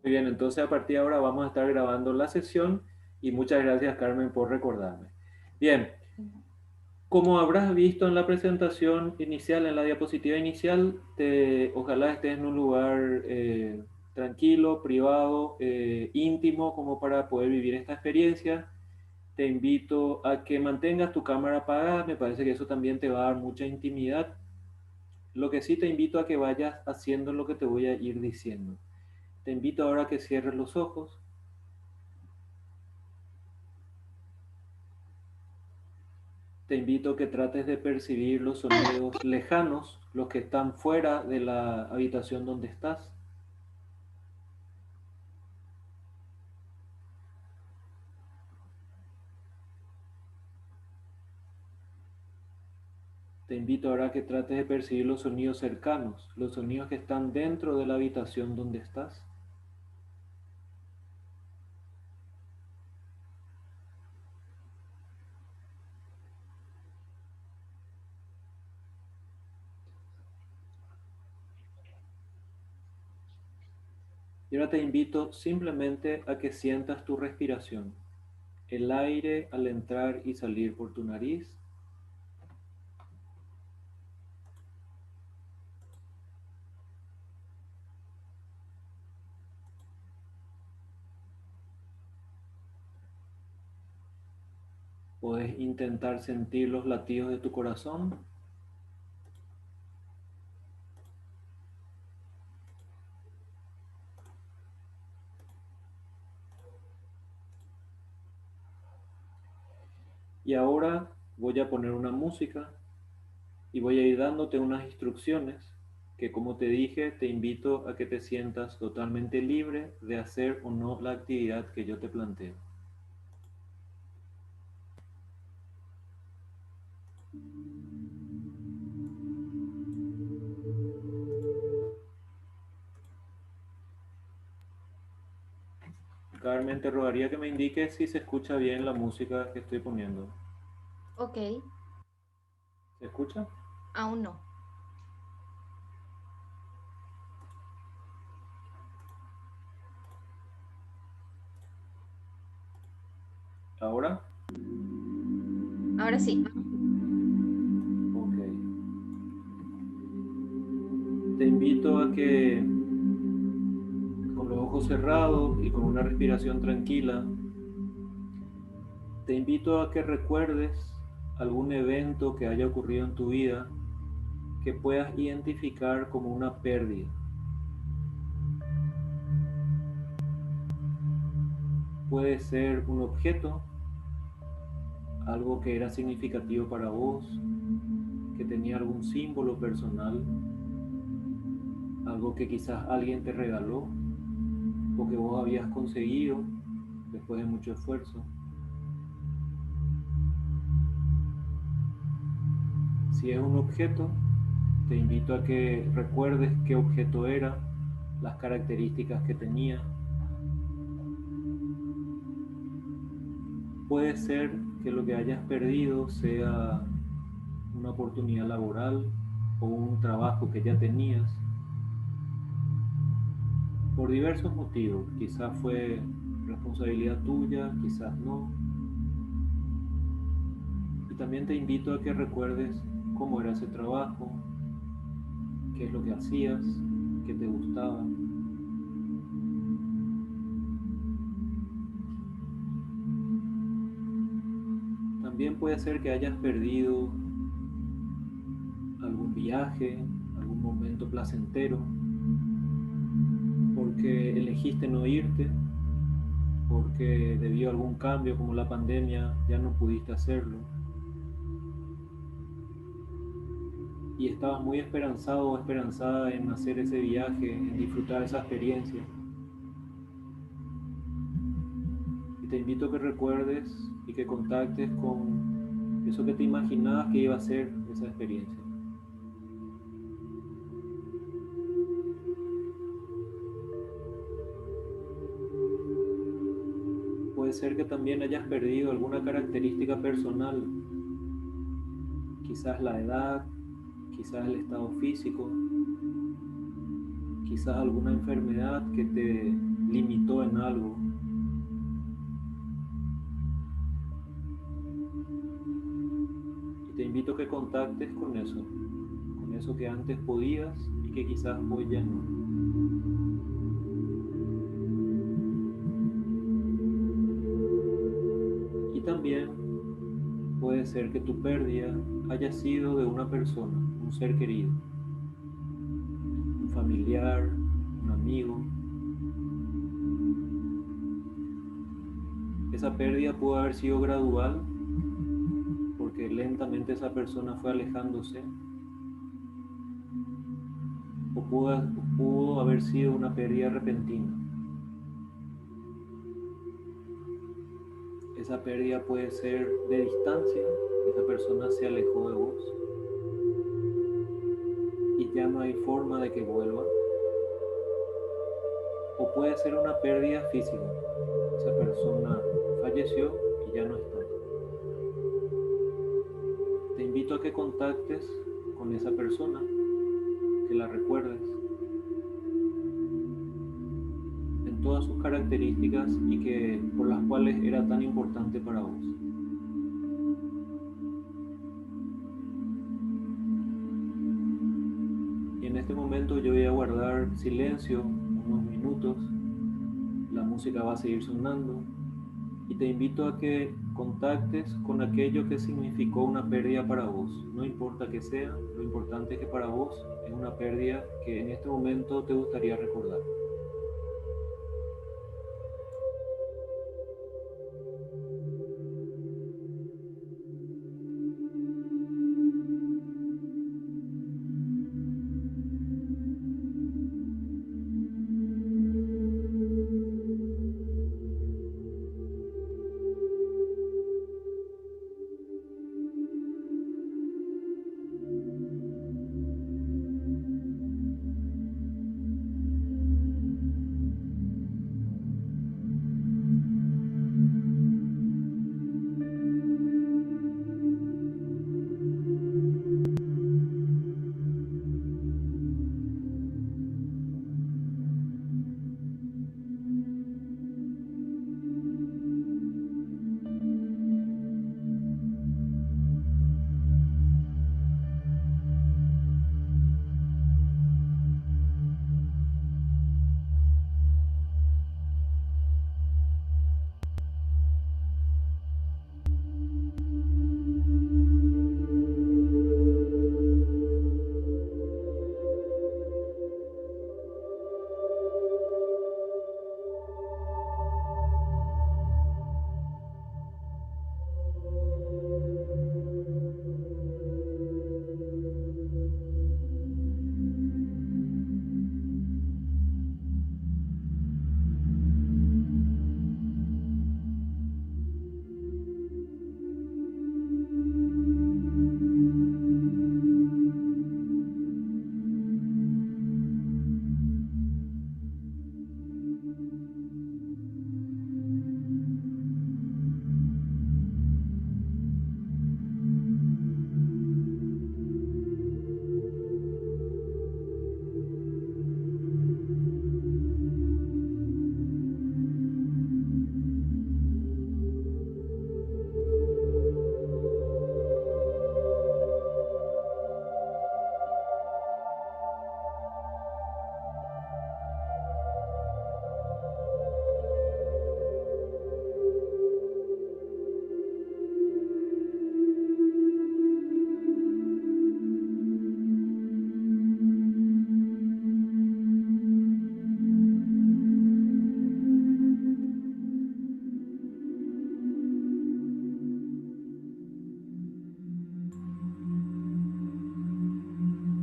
Muy bien, entonces a partir de ahora vamos a estar grabando la sesión y muchas gracias Carmen por recordarme. Bien, como habrás visto en la presentación inicial, en la diapositiva inicial, ojalá estés en un lugar tranquilo, privado, íntimo, como para poder vivir esta experiencia. Te invito a que mantengas tu cámara apagada, me parece que eso también te va a dar mucha intimidad. Lo que sí te invito a que vayas haciendo lo que te voy a ir diciendo. Te invito ahora a que cierres los ojos. Te invito a que trates de percibir los sonidos lejanos, los que están fuera de la habitación donde estás. Te invito ahora a que trates de percibir los sonidos cercanos, los sonidos que están dentro de la habitación donde estás. Y ahora te invito simplemente a que sientas tu respiración, el aire al entrar y salir por tu nariz. Puedes intentar sentir los latidos de tu corazón. Y ahora voy a poner una música y voy a ir dándote unas instrucciones que, como te dije, te invito a que te sientas totalmente libre de hacer o no la actividad que yo te planteo. Carmen, te rogaría que me indiques si se escucha bien la música que estoy poniendo. Ok, ¿Se escucha? aún no. ¿Ahora? Ahora sí. Ok. Te invito a que con los ojos cerrados y con una respiración tranquila, te invito a que recuerdes algún evento que haya ocurrido en tu vida que puedas identificar como una pérdida. Puede ser un objeto, algo que era significativo para vos, que tenía algún símbolo personal, algo que quizás alguien te regaló o que vos habías conseguido después de mucho esfuerzo. Si es un objeto, te invito a que recuerdes qué objeto era, las características que tenía. Puede ser que lo que hayas perdido sea una oportunidad laboral o un trabajo que ya tenías por diversos motivos. Quizás fue responsabilidad tuya, quizás no. Y también te invito a que recuerdes cómo era ese trabajo, qué es lo que hacías, qué te gustaba. También puede ser que hayas perdido algún viaje, algún momento placentero, porque elegiste no irte, porque debido a algún cambio como la pandemia ya no pudiste hacerlo y estabas muy esperanzado o esperanzada en hacer ese viaje, en disfrutar esa experiencia. Y te invito a que recuerdes y que contactes con eso que te imaginabas que iba a ser esa experiencia. Puede ser que también hayas perdido alguna característica personal, quizás la edad, quizás el estado físico, quizás alguna enfermedad que te limitó en algo. Y te invito a que contactes con eso que antes podías y que quizás hoy ya no. Y también puede ser que tu pérdida haya sido de una persona, un ser querido, un familiar, un amigo. Esa pérdida pudo haber sido gradual porque lentamente esa persona fue alejándose, o pudo haber sido una pérdida repentina. Esa pérdida puede ser de distancia, esa persona se alejó de vos y ya no hay forma de que vuelva. O puede ser una pérdida física, esa persona falleció y ya no está. Te invito a que contactes con esa persona, que la recuerdes en todas sus características y que por las cuales era tan importante para vos. Y en este momento yo voy a guardar silencio unos minutos, la música va a seguir sonando y te invito a que contactes con aquello que significó una pérdida para vos. No importa que sea, lo importante es que para vos es una pérdida que en este momento te gustaría recordar.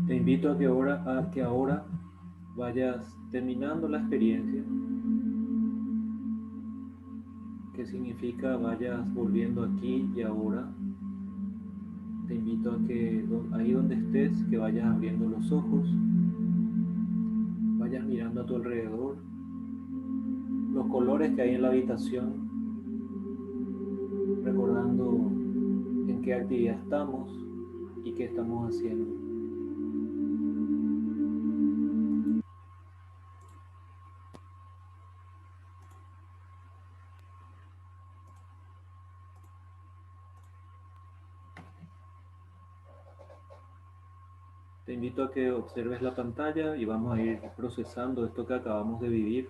Te invito a que ahora vayas terminando la experiencia, que significa vayas volviendo aquí y ahora. Te invito a que ahí donde estés, que vayas abriendo los ojos, vayas mirando a tu alrededor, los colores que hay en la habitación, recordando en qué actividad estamos y qué estamos haciendo. Te invito a que observes la pantalla y vamos a ir procesando esto que acabamos de vivir.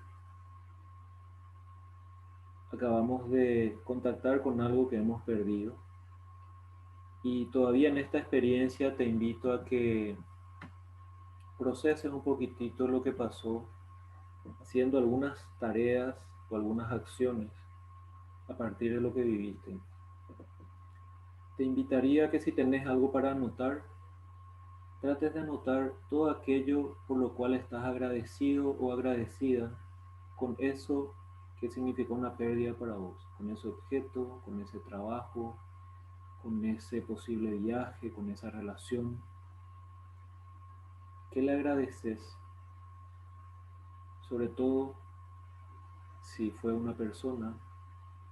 Acabamos de contactar con algo que hemos perdido. Y todavía en esta experiencia te invito a que proceses un poquitito lo que pasó, haciendo algunas tareas o algunas acciones a partir de lo que viviste. Te invitaría a que si tenés algo para anotar, trates de anotar todo aquello por lo cual estás agradecido o agradecida con eso que significó una pérdida para vos, con ese objeto, con ese trabajo, con ese posible viaje, con esa relación. ¿Qué le agradeces? Sobre todo si fue una persona,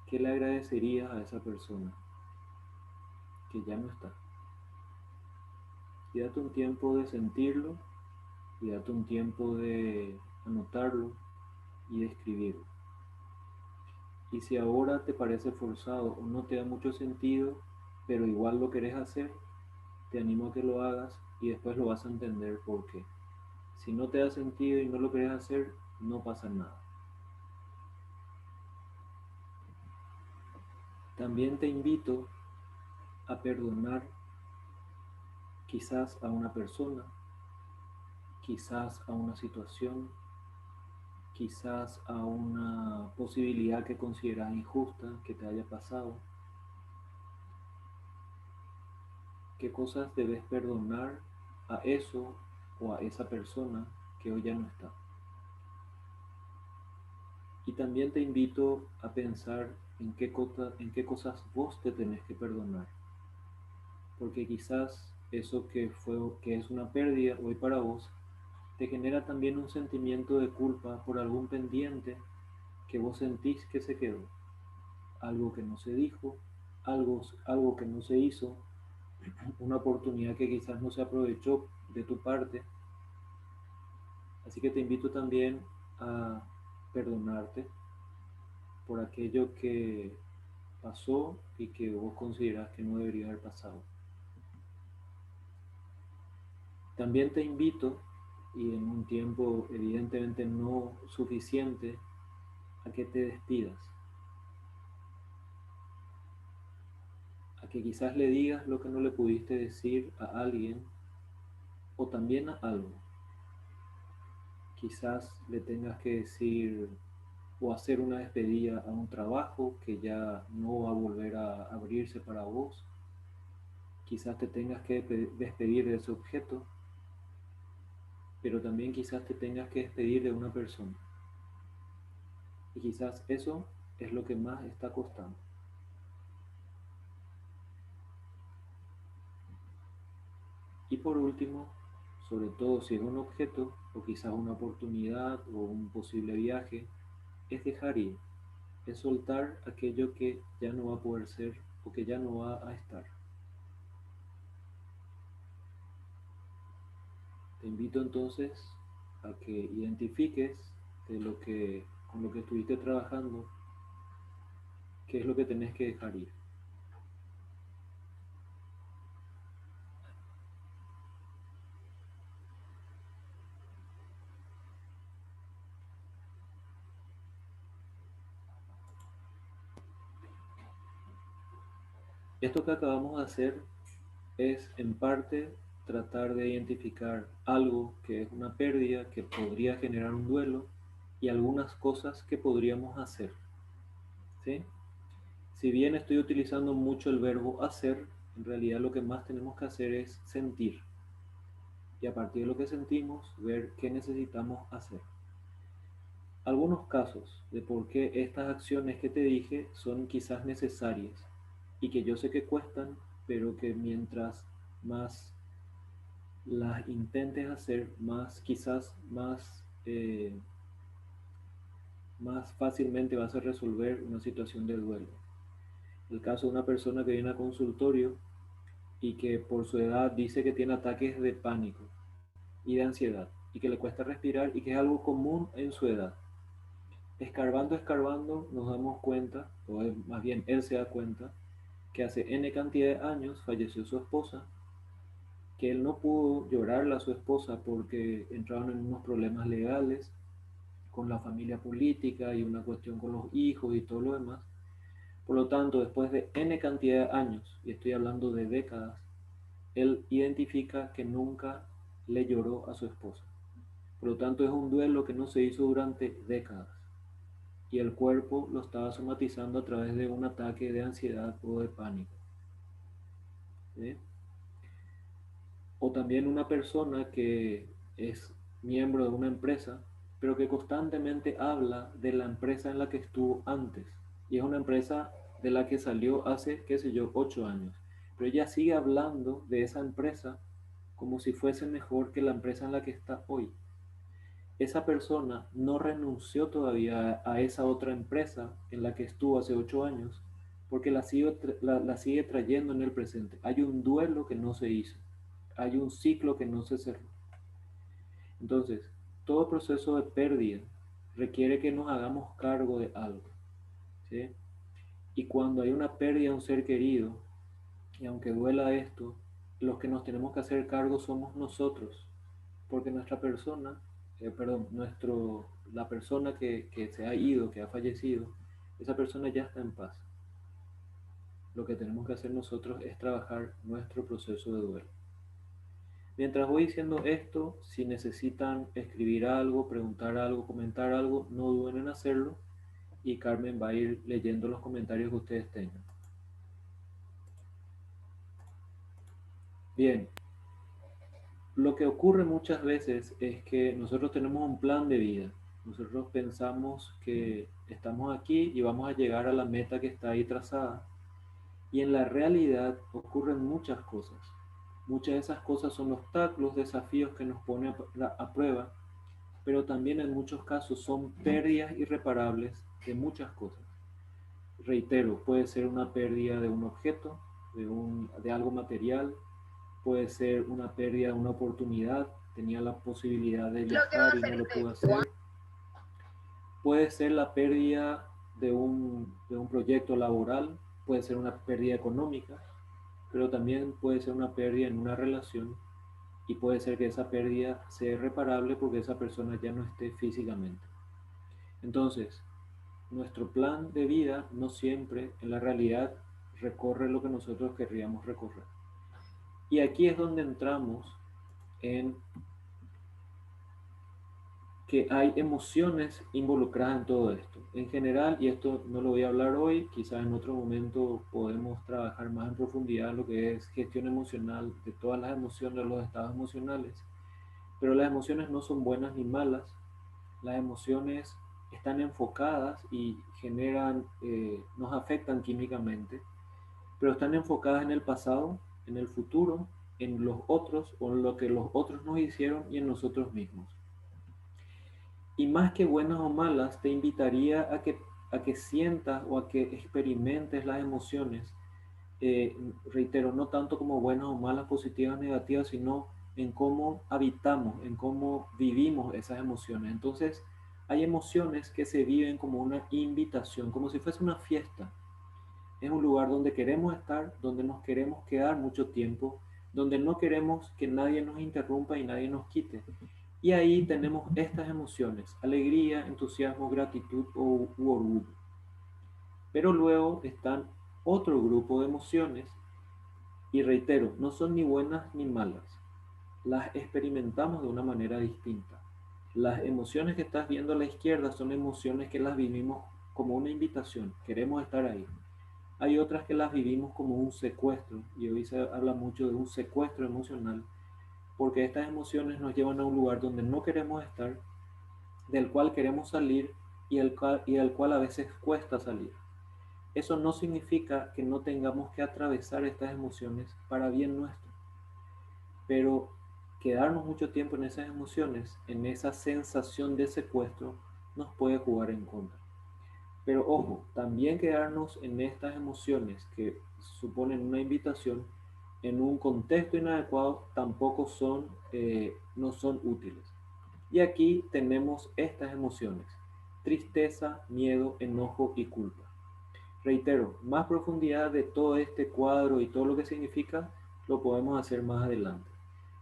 ¿qué le agradecerías a esa persona que ya no está? Y date un tiempo de sentirlo y date un tiempo de anotarlo y de escribirlo. Y si ahora te parece forzado o no te da mucho sentido, pero igual lo querés hacer, te animo a que lo hagas y después lo vas a entender por qué. Si no te da sentido y no lo querés hacer, no pasa nada. También te invito a perdonar quizás a una persona, quizás a una situación, quizás a una posibilidad que consideras injusta que te haya pasado. ¿Qué cosas debes perdonar a eso o a esa persona que hoy ya no está? Y también te invito a pensar en qué cosas vos te tenés que perdonar. Porque quizás eso que es una pérdida hoy para vos, te genera también un sentimiento de culpa por algún pendiente que vos sentís que se quedó. Algo que no se dijo, algo que no se hizo, una oportunidad que quizás no se aprovechó de tu parte. Así que te invito también a perdonarte por aquello que pasó y que vos considerás que no debería haber pasado. También te invito, y en un tiempo evidentemente no suficiente, a que te despidas, a que quizás le digas lo que no le pudiste decir a alguien o también a algo. Quizás le tengas que decir o hacer una despedida a un trabajo que ya no va a volver a abrirse para vos. Quizás te tengas que despedir de ese objeto, pero también quizás te tengas que despedir de una persona. Y quizás eso es lo que más está costando. Y por último, sobre todo si es un objeto o quizás una oportunidad o un posible viaje, es dejar ir, es soltar aquello que ya no va a poder ser o que ya no va a estar. Te invito entonces a que identifiques con lo que estuviste trabajando, qué es lo que tenés que dejar ir. Esto que acabamos de hacer es en parte tratar de identificar algo que es una pérdida que podría generar un duelo y algunas cosas que podríamos hacer, ¿sí? Si bien estoy utilizando mucho el verbo hacer, en realidad lo que más tenemos que hacer es sentir y a partir de lo que sentimos ver qué necesitamos hacer. Algunos casos de por qué estas acciones que te dije son quizás necesarias y que yo sé que cuestan, pero que mientras más las intentes hacer, más fácilmente vas a resolver una situación de duelo. El caso de una persona que viene a consultorio y que por su edad dice que tiene ataques de pánico y de ansiedad y que le cuesta respirar y que es algo común en su edad. Escarbando, escarbando, nos damos cuenta, o más bien él se da cuenta, que hace N cantidad de años falleció su esposa que él no pudo llorarle a su esposa porque entraron en unos problemas legales con la familia política y una cuestión con los hijos y todo lo demás. Por lo tanto, después de N cantidad de años, y estoy hablando de décadas, él identifica que nunca le lloró a su esposa. Por lo tanto, es un duelo que no se hizo durante décadas y el cuerpo lo estaba somatizando a través de un ataque de ansiedad o de pánico. ¿Sí? O también una persona que es miembro de una empresa, pero que constantemente habla de la empresa en la que estuvo antes. Y es una empresa de la que salió hace, qué sé yo, 8 años. Pero ella sigue hablando de esa empresa como si fuese mejor que la empresa en la que está hoy. Esa persona no renunció todavía a esa otra empresa en la que estuvo hace 8 años porque la sigue trayendo en el presente. Hay un duelo que no se hizo, hay un ciclo que no se cerró. Entonces, todo proceso de pérdida requiere que nos hagamos cargo de algo, ¿sí? Y cuando hay una pérdida de un ser querido, y aunque duela esto, los que nos tenemos que hacer cargo somos nosotros, porque nuestra persona, la persona que se ha ido, que ha fallecido, esa persona ya está en paz. Lo que tenemos que hacer nosotros es trabajar nuestro proceso de duelo. Mientras voy diciendo esto, si necesitan escribir algo, preguntar algo, comentar algo, no duden en hacerlo y Carmen va a ir leyendo los comentarios que ustedes tengan. Bien, lo que ocurre muchas veces es que nosotros tenemos un plan de vida. Nosotros pensamos que estamos aquí y vamos a llegar a la meta que está ahí trazada. Y en la realidad ocurren muchas cosas. Muchas de esas cosas son obstáculos, desafíos que nos ponen a prueba, pero también en muchos casos son pérdidas irreparables de muchas cosas. Reitero, puede ser una pérdida de un objeto, de algo material, puede ser una pérdida de una oportunidad, tenía la posibilidad de viajar y no lo pudo hacer, puede ser la pérdida de un proyecto laboral, puede ser una pérdida económica, pero también puede ser una pérdida en una relación y puede ser que esa pérdida sea irreparable porque esa persona ya no esté físicamente. Entonces, nuestro plan de vida no siempre en la realidad recorre lo que nosotros querríamos recorrer. Y aquí es donde entramos en que hay emociones involucradas en todo esto. En general, y esto no lo voy a hablar hoy, quizás en otro momento podemos trabajar más en profundidad lo que es gestión emocional de todas las emociones, los estados emocionales, pero las emociones no son buenas ni malas, las emociones están enfocadas y nos afectan químicamente, pero están enfocadas en el pasado, en el futuro, en los otros o en lo que los otros nos hicieron y en nosotros mismos. Y más que buenas o malas, te invitaría a que sientas o a que experimentes las emociones, reitero, no tanto como buenas o malas, positivas o negativas, sino en cómo habitamos, en cómo vivimos esas emociones. Entonces, hay emociones que se viven como una invitación, como si fuese una fiesta. Es un lugar donde queremos estar, donde nos queremos quedar mucho tiempo, donde no queremos que nadie nos interrumpa y nadie nos quite. Y ahí tenemos estas emociones: alegría, entusiasmo, gratitud u orgullo. Pero luego están otro grupo de emociones, y reitero, no son ni buenas ni malas. Las experimentamos de una manera distinta. Las emociones que estás viendo a la izquierda son emociones que las vivimos como una invitación, queremos estar ahí. Hay otras que las vivimos como un secuestro, y hoy se habla mucho de un secuestro emocional, porque estas emociones nos llevan a un lugar donde no queremos estar, del cual queremos salir y del cual a veces cuesta salir. Eso no significa que no tengamos que atravesar estas emociones para bien nuestro, pero quedarnos mucho tiempo en esas emociones, en esa sensación de secuestro, nos puede jugar en contra. Pero ojo, también quedarnos en estas emociones que suponen una invitación en un contexto inadecuado tampoco no son útiles. Y aquí tenemos estas emociones: tristeza, miedo, enojo y culpa. Reitero, más profundidad de todo este cuadro y todo lo que significa lo podemos hacer más adelante.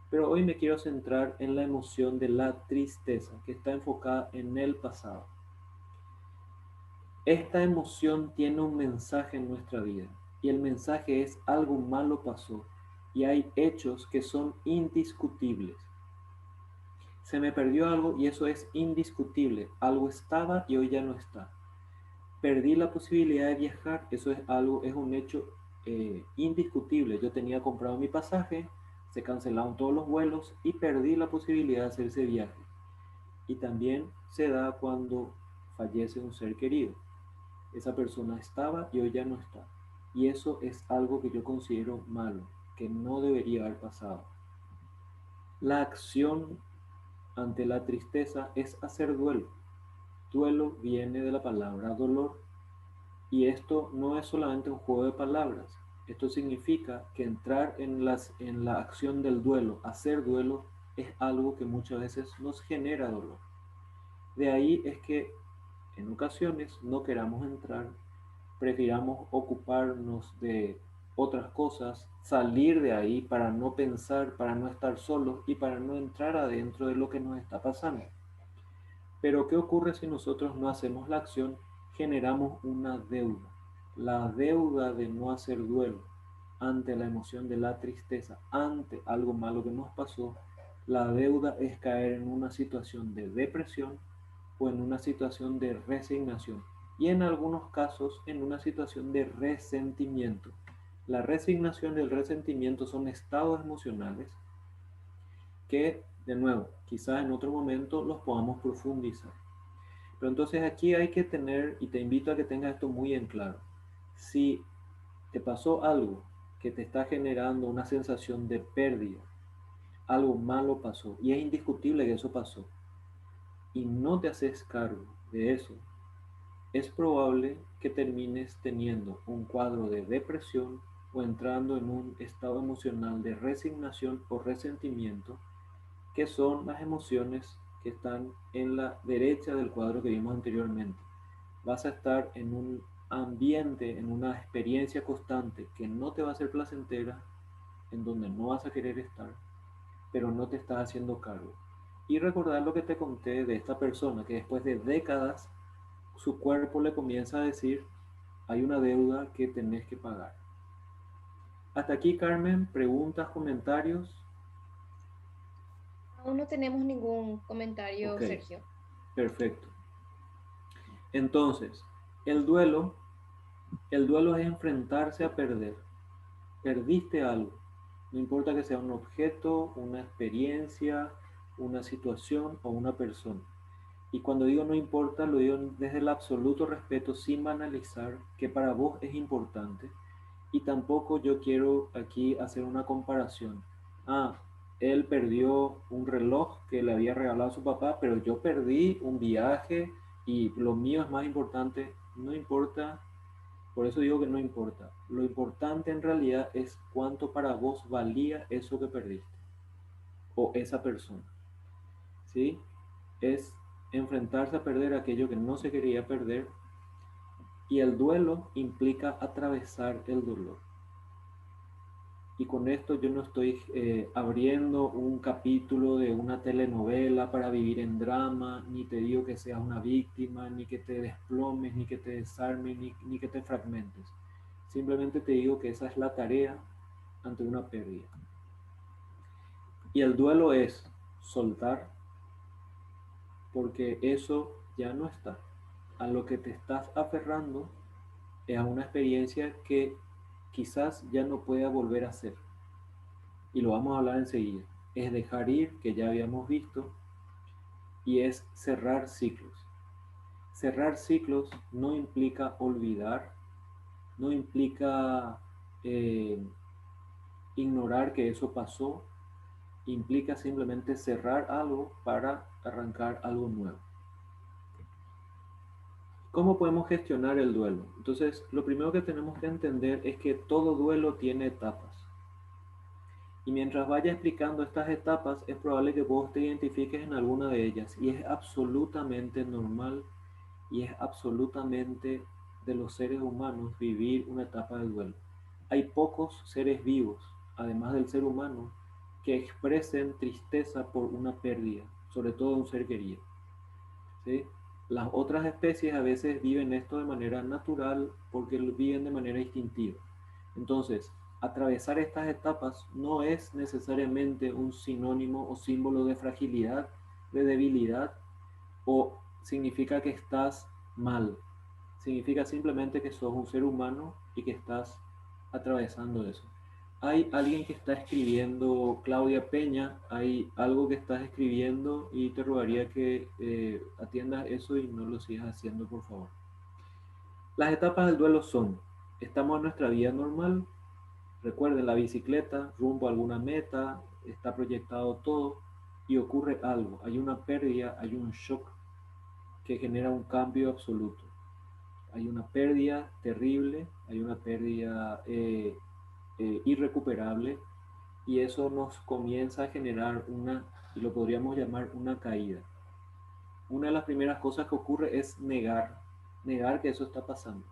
Pero hoy me quiero centrar en la emoción de la tristeza, que está enfocada en el pasado. Esta emoción tiene un mensaje en nuestra vida y el mensaje es: algo malo pasó y hay hechos que son indiscutibles. Se me perdió algo y eso es indiscutible. Algo estaba y hoy ya no está. Perdí la posibilidad de viajar, eso es algo, es un hecho indiscutible. Yo tenía comprado mi pasaje, se cancelaron todos los vuelos y perdí la posibilidad de hacer ese viaje. Y también se da cuando fallece un ser querido. Esa persona estaba y hoy ya no está. Y eso es algo que yo considero malo, que no debería haber pasado. La acción ante la tristeza es hacer duelo. Duelo viene de la palabra dolor. Y esto no es solamente un juego de palabras. Esto significa que entrar en la acción del duelo, hacer duelo, es algo que muchas veces nos genera dolor. De ahí es que en ocasiones no queramos entrar, prefiramos ocuparnos de otras cosas, salir de ahí para no pensar, para no estar solos y para no entrar adentro de lo que nos está pasando. Pero ¿qué ocurre si nosotros no hacemos la acción? Generamos una deuda. La deuda de no hacer duelo ante la emoción de la tristeza, ante algo malo que nos pasó. La deuda es caer en una situación de depresión o en una situación de resignación y en algunos casos en una situación de resentimiento. La resignación y el resentimiento son estados emocionales que, de nuevo, quizás en otro momento los podamos profundizar. Pero entonces aquí hay que tener, y te invito a que tengas esto muy en claro, si te pasó algo que te está generando una sensación de pérdida, algo malo pasó, y es indiscutible que eso pasó, y no te haces cargo de eso, es probable que termines teniendo un cuadro de depresión o entrando en un estado emocional de resignación o resentimiento, que son las emociones que están en la derecha del cuadro que vimos anteriormente. Vas a estar en un ambiente, en una experiencia constante que no te va a ser placentera, en donde no vas a querer estar, pero no te estás haciendo cargo. Y recordar lo que te conté de esta persona, que después de décadas su cuerpo le comienza a decir: hay una deuda que tenés que pagar. Hasta aquí, Carmen, preguntas, comentarios. Aún no tenemos ningún comentario, Ok, Sergio. perfecto. Entonces, el duelo, el duelo es enfrentarse a perder. Perdiste algo, no importa que sea un objeto, una experiencia, una situación o una persona. Y cuando digo no importa, lo digo desde el absoluto respeto, sin banalizar que para vos es importante. Y tampoco yo quiero aquí hacer una comparación. Ah, él perdió un reloj que le había regalado a su papá, pero yo perdí un viaje y lo mío es más importante. No importa, por eso digo que no importa. Lo importante en realidad es cuánto para vos valía eso que perdiste o esa persona. ¿Sí? Es enfrentarse a perder aquello que no se quería perder, y el duelo implica atravesar el dolor. Y con esto yo no estoy abriendo un capítulo de una telenovela para vivir en drama, ni te digo que seas una víctima, ni que te desplomes, ni que te desarmes, ni que te fragmentes. Simplemente te digo que esa es la tarea ante una pérdida. Y el duelo es soltar, porque eso ya no está. A lo que te estás aferrando es a una experiencia que quizás ya no pueda volver a ser. Y lo vamos a hablar enseguida. Es dejar ir, que ya habíamos visto, y es cerrar ciclos. Cerrar ciclos no implica olvidar, no implica eh, ignorar que eso pasó, implica simplemente cerrar algo para arrancar algo nuevo. ¿Cómo podemos gestionar el duelo? Entonces, lo primero que tenemos que entender es que todo duelo tiene etapas. Y mientras vaya explicando estas etapas, es probable que vos te identifiques en alguna de ellas. Y es absolutamente normal y es absolutamente de los seres humanos vivir una etapa de duelo. Hay pocos seres vivos, además del ser humano, que expresen tristeza por una pérdida, sobre todo de un ser querido. ¿Sí? Las otras especies a veces viven esto de manera natural porque lo viven de manera instintiva. Entonces, atravesar estas etapas no es necesariamente un sinónimo o símbolo de fragilidad, de debilidad, o significa que estás mal. Significa simplemente que sos un ser humano y que estás atravesando eso. Hay alguien que está escribiendo, Claudia Peña, hay algo que estás escribiendo y te rogaría que atiendas eso y no lo sigas haciendo, por favor. Las etapas del duelo son, estamos en nuestra vida normal, recuerden la bicicleta, rumbo a alguna meta, está proyectado todo y ocurre algo, hay una pérdida, hay un shock que genera un cambio absoluto. Hay una pérdida terrible, hay una pérdida irrecuperable y eso nos comienza a generar una, y lo podríamos llamar una caída. Una de las primeras cosas que ocurre es negar que eso está pasando.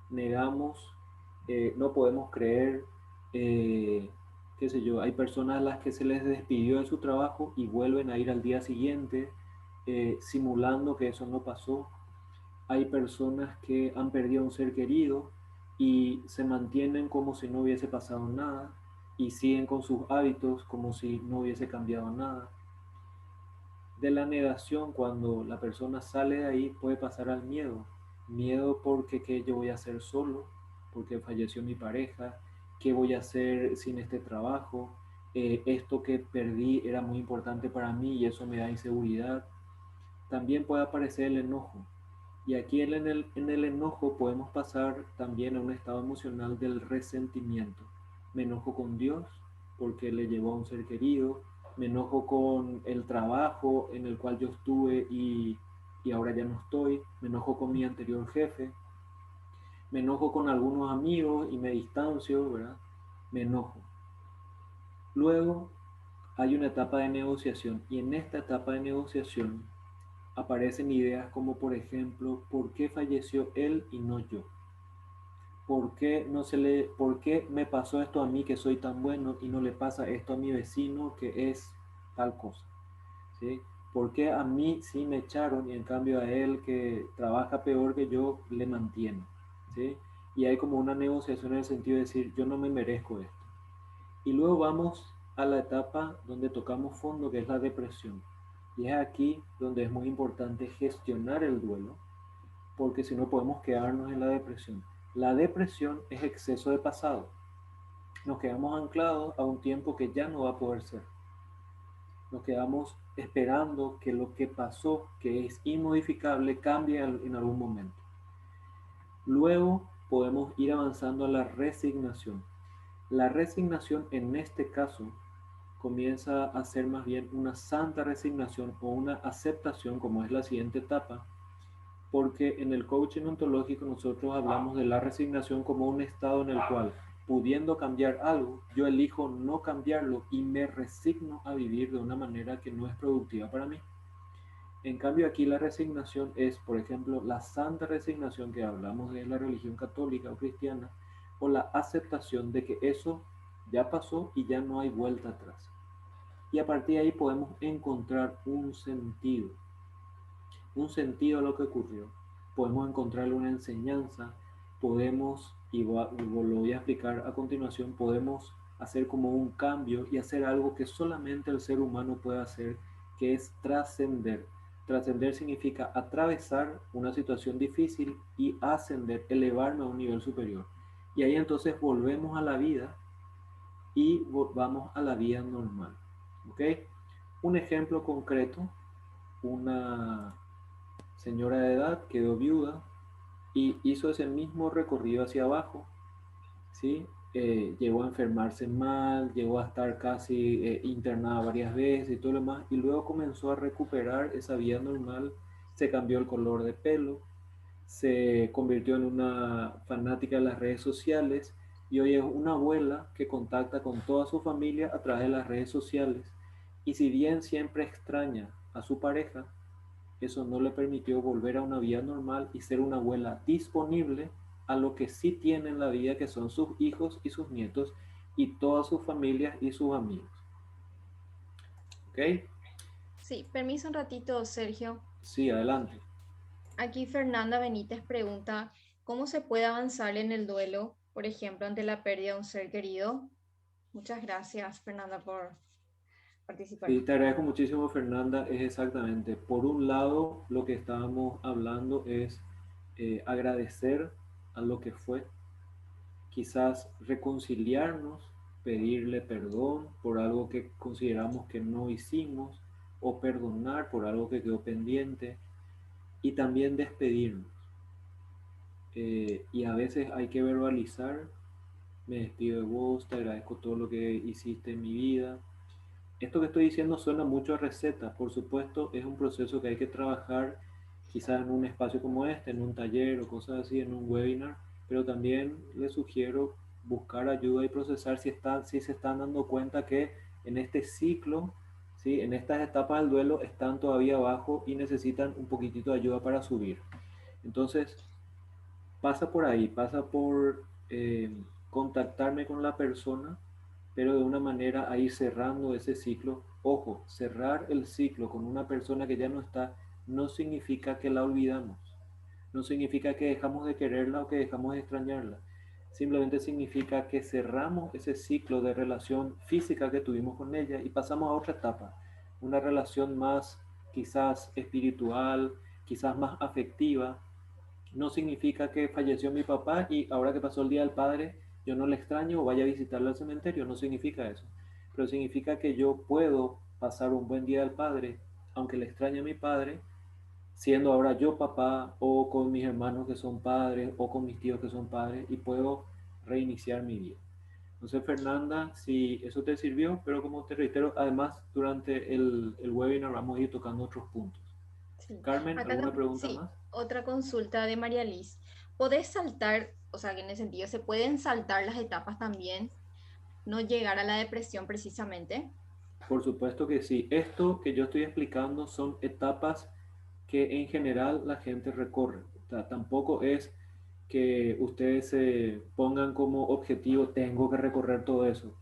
Negamos, no podemos creer, qué sé yo, hay personas a las que se les despidió de su trabajo y vuelven a ir al día siguiente simulando que eso no pasó. Hay personas que han perdido a un ser querido y se mantienen como si no hubiese pasado nada y siguen con sus hábitos como si no hubiese cambiado nada. De la negación, cuando la persona sale de ahí, puede pasar al miedo. Miedo porque qué yo voy a hacer solo, porque falleció mi pareja, qué voy a hacer sin este trabajo, esto que perdí era muy importante para mí y eso me da inseguridad. También puede aparecer el enojo. Y aquí en el enojo podemos pasar también a un estado emocional del resentimiento. Me enojo con Dios porque le llevó a un ser querido, me enojo con el trabajo en el cual yo estuve y ahora ya no estoy, me enojo con mi anterior jefe, me enojo con algunos amigos y me distancio, ¿verdad? Me enojo. Luego hay una etapa de negociación y en esta etapa de negociación aparecen ideas como por ejemplo, ¿por qué falleció él y no yo? ¿Por qué me pasó esto a mí que soy tan bueno y no le pasa esto a mi vecino que es tal cosa? ¿Sí? ¿Por qué a mí sí me echaron y en cambio a él que trabaja peor que yo le mantiene? ¿Sí? Y hay como una negociación en el sentido de decir, yo no me merezco esto. Y luego vamos a la etapa donde tocamos fondo, que es la depresión. Y es aquí donde es muy importante gestionar el duelo, porque si no podemos quedarnos en la depresión. La depresión es exceso de pasado. Nos quedamos anclados a un tiempo que ya no va a poder ser. Nos quedamos esperando que lo que pasó, que es inmodificable, cambie en algún momento. Luego podemos ir avanzando a la resignación. La resignación en este caso comienza a ser más bien una santa resignación o una aceptación, como es la siguiente etapa, porque en el coaching ontológico nosotros hablamos de la resignación como un estado en el cual, pudiendo cambiar algo, yo elijo no cambiarlo y me resigno a vivir de una manera que no es productiva para mí. En cambio aquí la resignación es, por ejemplo, la santa resignación que hablamos de la religión católica o cristiana, o la aceptación de que eso ya pasó y ya no hay vuelta atrás. Y a partir de ahí podemos encontrar un sentido a lo que ocurrió. Podemos encontrarle una enseñanza, podemos, y lo voy a explicar a continuación, podemos hacer como un cambio y hacer algo que solamente el ser humano puede hacer, que es trascender. Trascender significa atravesar una situación difícil y ascender, elevarme a un nivel superior. Y ahí entonces volvemos a la vida y vamos a la vida normal. ¿Ok? Un ejemplo concreto, una señora de edad quedó viuda y hizo ese mismo recorrido hacia abajo, ¿sí? Llegó a enfermarse mal, llegó a estar casi internada varias veces y todo lo demás, y luego comenzó a recuperar esa vida normal, se cambió el color de pelo, se convirtió en una fanática de las redes sociales y hoy es una abuela que contacta con toda su familia a través de las redes sociales. Y si bien siempre extraña a su pareja, eso no le permitió volver a una vida normal y ser una abuela disponible a lo que sí tiene en la vida, que son sus hijos y sus nietos y todas sus familias y sus amigos. ¿Ok? Sí, permiso un ratito, Sergio. Sí, adelante. Aquí Fernanda Benítez pregunta, ¿cómo se puede avanzar en el duelo, por ejemplo, ante la pérdida de un ser querido? Muchas gracias, Fernanda, por participar. Sí, te agradezco muchísimo, Fernanda. Es exactamente, por un lado, lo que estábamos hablando es agradecer a lo que fue, quizás reconciliarnos, pedirle perdón por algo que consideramos que no hicimos o perdonar por algo que quedó pendiente y también despedirnos. Y a veces hay que verbalizar, me despido de vos, te agradezco todo lo que hiciste en mi vida. Esto que estoy diciendo suena mucho a receta, por supuesto, es un proceso que hay que trabajar quizás en un espacio como este, en un taller o cosas así, en un webinar, pero también les sugiero buscar ayuda y procesar si se están dando cuenta que en este ciclo, ¿sí? En estas etapas del duelo están todavía abajo y necesitan un poquitito de ayuda para subir. Entonces, pasa por ahí, pasa por contactarme con la persona, pero de una manera a ir cerrando ese ciclo. Ojo, cerrar el ciclo con una persona que ya no está no significa que la olvidamos, no significa que dejamos de quererla o que dejamos de extrañarla. Simplemente significa que cerramos ese ciclo de relación física que tuvimos con ella y pasamos a otra etapa, una relación más quizás espiritual, quizás más afectiva. No significa que falleció mi papá y ahora que pasó el Día del Padre, yo no le extraño o vaya a visitarlo al cementerio. No significa eso. Pero significa que yo puedo pasar un buen Día del Padre, aunque le extrañe a mi padre, siendo ahora yo papá o con mis hermanos que son padres o con mis tíos que son padres y puedo reiniciar mi vida. No sé, Fernanda, si eso te sirvió, pero como te reitero, además durante el webinar vamos a ir tocando otros puntos. Sí. Carmen, Acá ¿alguna pregunta sí, más? otra consulta de María Liz. ¿Podés saltar, o sea, que en el sentido, se pueden saltar las etapas también, no llegar a la depresión precisamente? Por supuesto que sí. Esto que yo estoy explicando son etapas que en general la gente recorre. O sea, tampoco es que ustedes se pongan como objetivo, tengo que recorrer todo eso.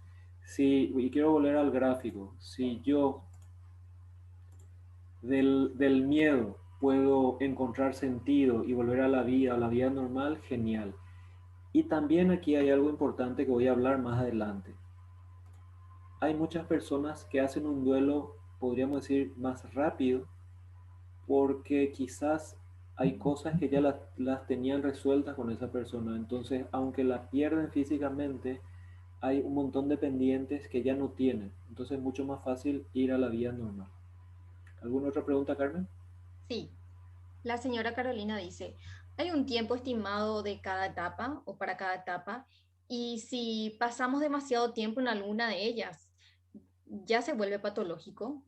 Si, y quiero volver al gráfico, si yo del miedo puedo encontrar sentido y volver a la vida normal, genial. Y también aquí hay algo importante que voy a hablar más adelante. Hay muchas personas que hacen un duelo, podríamos decir, más rápido porque quizás hay cosas que ya las tenían resueltas con esa persona. Entonces, aunque la pierden físicamente, hay un montón de pendientes que ya no tienen. Entonces, es mucho más fácil ir a la vida normal. ¿Alguna otra pregunta, Carmen? Sí. La señora Carolina dice, ¿hay un tiempo estimado de cada etapa o para cada etapa? Y si pasamos demasiado tiempo en alguna de ellas, ¿ya se vuelve patológico?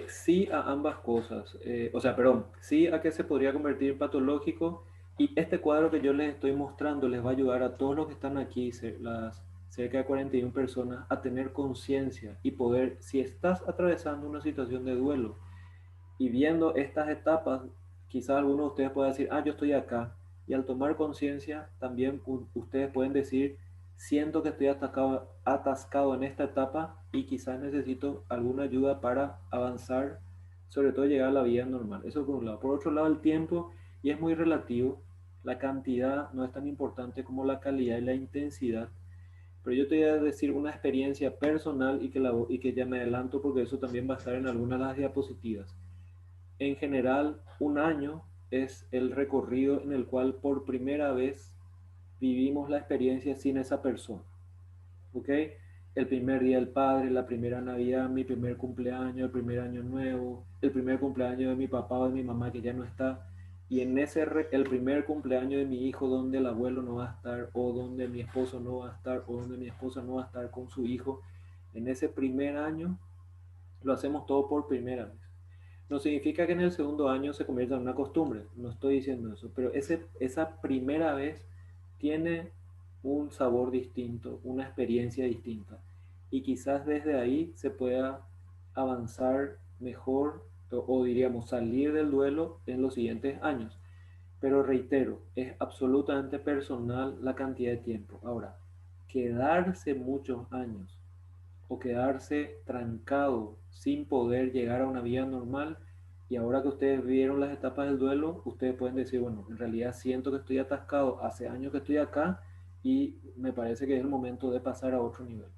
Sí a ambas cosas. O sea, perdón, sí a que se podría convertir en patológico y este cuadro que yo les estoy mostrando les va a ayudar a todos los que están aquí, las cerca de 41 personas, a tener conciencia y poder, si estás atravesando una situación de duelo y viendo estas etapas, quizás algunos de ustedes puedan decir, ah, yo estoy acá. Y al tomar conciencia, también ustedes pueden decir, siento que estoy atascado en esta etapa y quizás necesito alguna ayuda para avanzar, sobre todo llegar a la vida normal. Eso por un lado. Por otro lado, el tiempo, y es muy relativo, la cantidad no es tan importante como la calidad y la intensidad. Pero yo te voy a decir una experiencia personal y que ya me adelanto porque eso también va a estar en algunas de las diapositivas. En general, un año es el recorrido en el cual por primera vez vivimos la experiencia sin esa persona. ¿Ok? El primer día del padre, la primera Navidad, mi primer cumpleaños, el primer año nuevo, el primer cumpleaños de mi papá o de mi mamá que ya no está. Y en el primer cumpleaños de mi hijo donde el abuelo no va a estar, o donde mi esposo no va a estar, o donde mi esposa no va a estar con su hijo, en ese primer año lo hacemos todo por primera vez. No significa que en el segundo año se convierta en una costumbre, no estoy diciendo eso, pero esa primera vez tiene un sabor distinto, una experiencia distinta. Y quizás desde ahí se pueda avanzar mejor o diríamos salir del duelo en los siguientes años. Pero reitero, es absolutamente personal la cantidad de tiempo. Ahora, quedarse muchos años o quedarse trancado sin poder llegar a una vida normal. Y ahora que ustedes vieron las etapas del duelo, ustedes pueden decir, bueno, en realidad siento que estoy atascado, hace años que estoy acá y me parece que es el momento de pasar a otro nivel.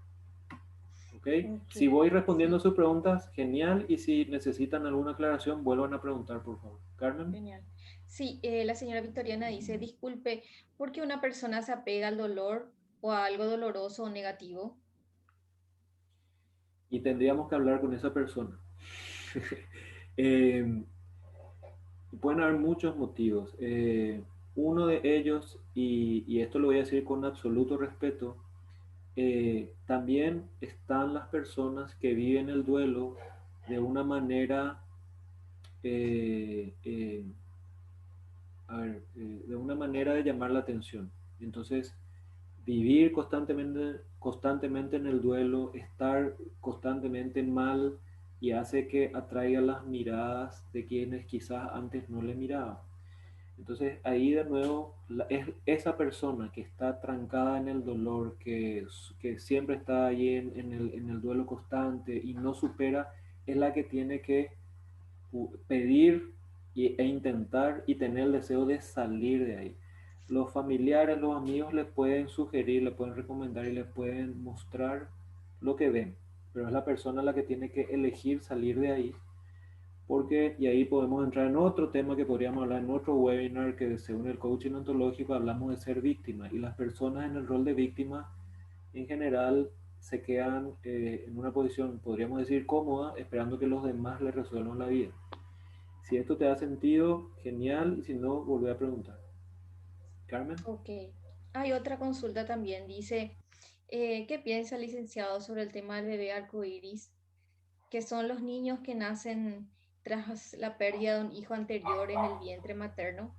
¿Ok? Ok, Si voy respondiendo a sí, sus preguntas, genial. Y si necesitan alguna aclaración, vuelvan a preguntar, por favor. Carmen. genial. Sí, la señora Victoriana dice, disculpe, ¿por qué una persona se apega al dolor o a algo doloroso o negativo? Y tendríamos que hablar con esa persona. Eh, pueden haber muchos motivos. Uno de ellos, y esto lo voy a decir con absoluto respeto, también están las personas que viven el duelo de una manera, eh, eh, de una manera de llamar la atención. Entonces, vivir constantemente en el duelo, estar constantemente mal y hace que atraiga las miradas de quienes quizás antes no le miraban. Entonces ahí de nuevo es esa persona que está trancada en el dolor, que siempre está ahí en el duelo constante y no supera, es la que tiene que pedir e intentar y tener el deseo de salir de ahí. Los familiares, los amigos les pueden sugerir, les pueden recomendar y les pueden mostrar lo que ven, pero es la persona la que tiene que elegir salir de ahí, porque y ahí podemos entrar en otro tema que podríamos hablar en otro webinar, que según el coaching ontológico hablamos de ser víctima, y las personas en el rol de víctima en general se quedan en una posición, podríamos decir, cómoda, esperando que los demás les resuelvan la vida. Si esto te da sentido, genial, y si no, volví a preguntar. Carmen. Ok. Hay otra consulta también. Dice, ¿qué piensa el licenciado sobre el tema del bebé arcoíris, que son los niños que nacen tras la pérdida de un hijo anterior en el vientre materno?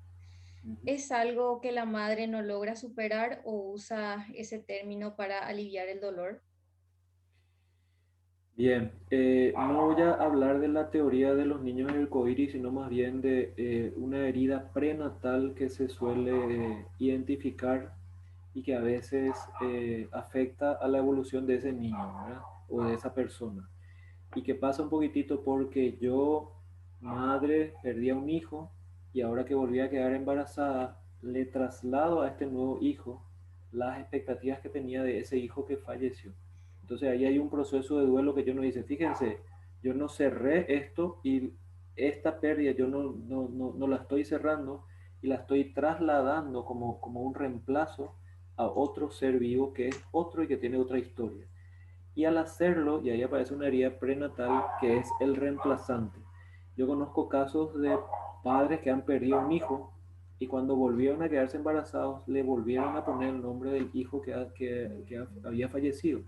Ujú. ¿Es algo que la madre no logra superar o usa ese término para aliviar el dolor? Bien, no voy a hablar de la teoría de los niños en el coiris, sino más bien de una herida prenatal que se suele identificar y que a veces afecta a la evolución de ese niño, ¿verdad? O de esa persona. Y que pasa un poquitito porque yo, madre, perdí a un hijo y ahora que volví a quedar embarazada, le traslado a este nuevo hijo las expectativas que tenía de ese hijo que falleció. Entonces ahí hay un proceso de duelo que yo no hice. Fíjense, yo no cerré esto y esta pérdida yo no la estoy cerrando y la estoy trasladando como un reemplazo a otro ser vivo que es otro y que tiene otra historia. Y al hacerlo, y ahí aparece una herida prenatal que es el reemplazante. Yo conozco casos de padres que han perdido un hijo y cuando volvieron a quedarse embarazados le volvieron a poner el nombre del hijo que había fallecido.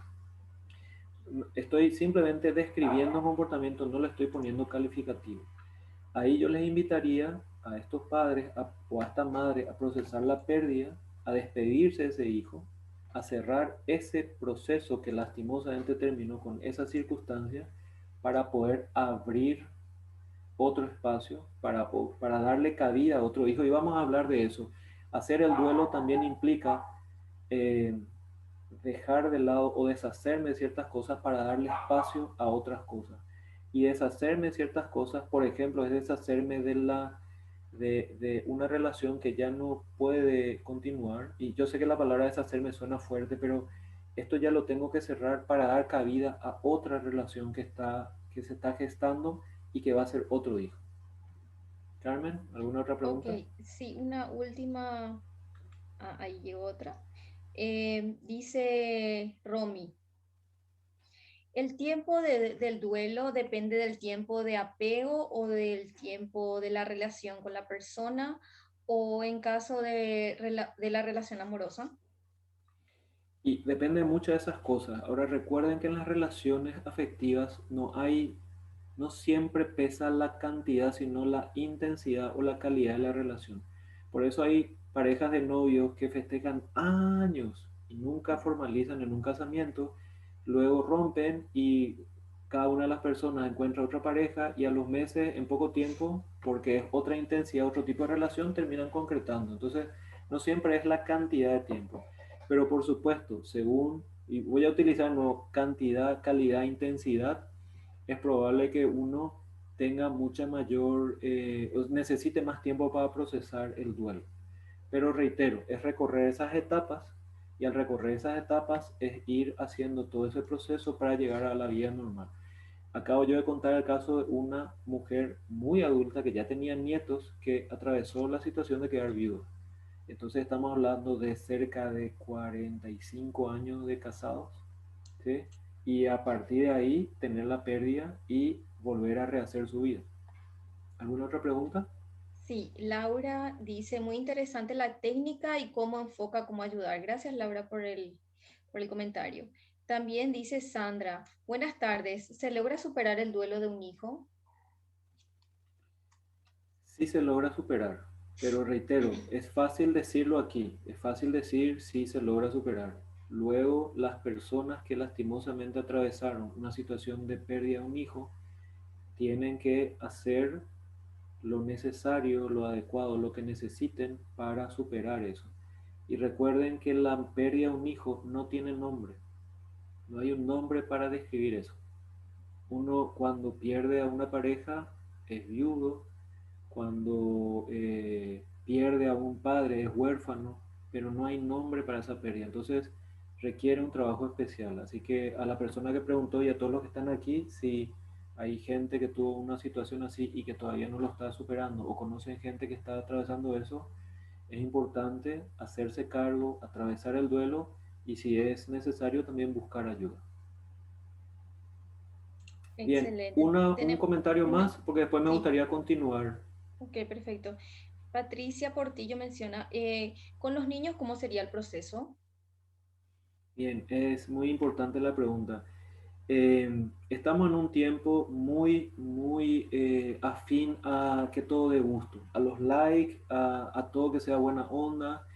Estoy simplemente describiendo un comportamiento, no le estoy poniendo calificativo. Ahí yo les invitaría a estos padres o a esta madre a procesar la pérdida, a despedirse de ese hijo, a cerrar ese proceso que lastimosamente terminó con esa circunstancia para poder abrir otro espacio, para darle cabida a otro hijo. Y vamos a hablar de eso. Hacer el duelo también implica eh, dejar de lado o deshacerme de ciertas cosas para darle espacio a otras cosas. Y deshacerme de ciertas cosas, por ejemplo, es deshacerme de una relación que ya no puede continuar. Y yo sé que la palabra deshacerme suena fuerte, pero esto ya lo tengo que cerrar para dar cabida a otra relación que se está gestando y que va a ser otro hijo. Carmen, ¿alguna otra Ok, pregunta? sí, una última. Ahí llegó otra. Dice Romy, ¿el tiempo del duelo depende del tiempo de apego o del tiempo de la relación con la persona o en caso de la relación amorosa? Y depende mucho de esas cosas. Ahora recuerden que en las relaciones afectivas no siempre pesa la cantidad, sino la intensidad o la calidad de la relación. Por eso hay parejas de novios que festejan años y nunca formalizan en un casamiento, luego rompen y cada una de las personas encuentra otra pareja y a los meses, en poco tiempo, porque es otra intensidad, otro tipo de relación, terminan concretando. Entonces, no siempre es la cantidad de tiempo. Pero por supuesto, según y voy a utilizar no cantidad, calidad, intensidad, es probable que uno tenga mucha mayor, necesite más tiempo para procesar el duelo. Pero reitero, es recorrer esas etapas y al recorrer esas etapas es ir haciendo todo ese proceso para llegar a la vida normal. Acabo yo de contar el caso de una mujer muy adulta que ya tenía nietos que atravesó la situación de quedar viuda. Entonces estamos hablando de cerca de 45 años de casados, ¿sí? Y a partir de ahí tener la pérdida y volver a rehacer su vida. ¿Alguna otra pregunta? Sí, Laura dice, muy interesante la técnica y cómo enfoca cómo ayudar. Gracias, Laura, por el comentario. También dice Sandra, buenas tardes, ¿se logra superar el duelo de un hijo? Sí se logra superar, pero reitero, es fácil decirlo aquí, es fácil decir si se logra superar. Luego, las personas que lastimosamente atravesaron una situación de pérdida de un hijo tienen que hacer lo necesario, lo adecuado, lo que necesiten para superar eso. Y recuerden que la pérdida de un hijo no tiene nombre, no hay un nombre para describir eso. Uno cuando pierde a una pareja es viudo, cuando pierde a un padre es huérfano, pero no hay nombre para esa pérdida. Entonces requiere un trabajo especial. Así que a la persona que preguntó y a todos los que están aquí, si hay gente que tuvo una situación así y que todavía no lo está superando o conocen gente que está atravesando eso, es importante hacerse cargo, atravesar el duelo y si es necesario también buscar ayuda. Bien, Excelente. un comentario más porque después me Sí, gustaría continuar. ok, perfecto. Patricia Portillo menciona, con los niños, ¿cómo sería el proceso? Bien, es muy importante la pregunta. Estamos en un tiempo muy afín a que todo dé gusto, a los likes, a todo que sea buena onda,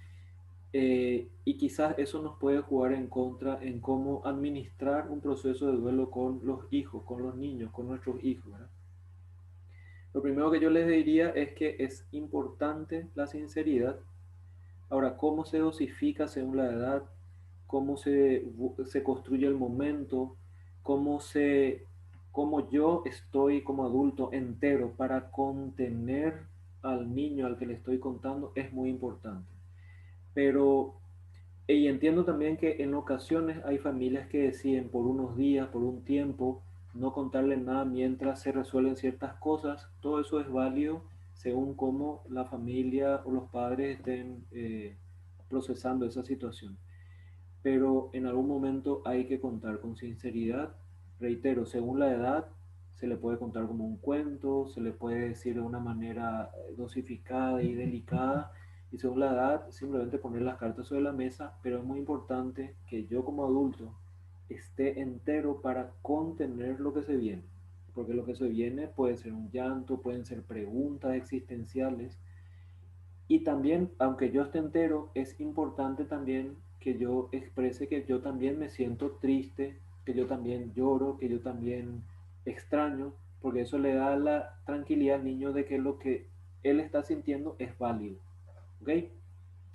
y quizás eso nos puede jugar en contra en cómo administrar un proceso de duelo con los hijos, con los niños, con nuestros hijos, ¿verdad? Lo primero que yo les diría es que es importante la sinceridad. Ahora, ¿cómo se dosifica según la edad? ¿Cómo se construye el momento? ¿Cómo, cómo yo estoy como adulto entero para contener al niño al que le estoy contando? Es muy importante. Pero, y entiendo también que en ocasiones hay familias que deciden por unos días, por un tiempo, no contarle nada mientras se resuelven ciertas cosas. Todo eso es válido según cómo la familia o los padres estén procesando esa situación. Pero en algún momento hay que contar con sinceridad. Reitero, según la edad, se le puede contar como un cuento, se le puede decir de una manera dosificada y delicada, y según la edad, simplemente poner las cartas sobre la mesa, pero es muy importante que yo como adulto esté entero para contener lo que se viene, porque lo que se viene puede ser un llanto, pueden ser preguntas existenciales, y también, aunque yo esté entero, es importante también que yo exprese que yo también me siento triste, que yo también lloro, que yo también extraño, porque eso le da la tranquilidad al niño de que lo que él está sintiendo es válido. ¿Ok?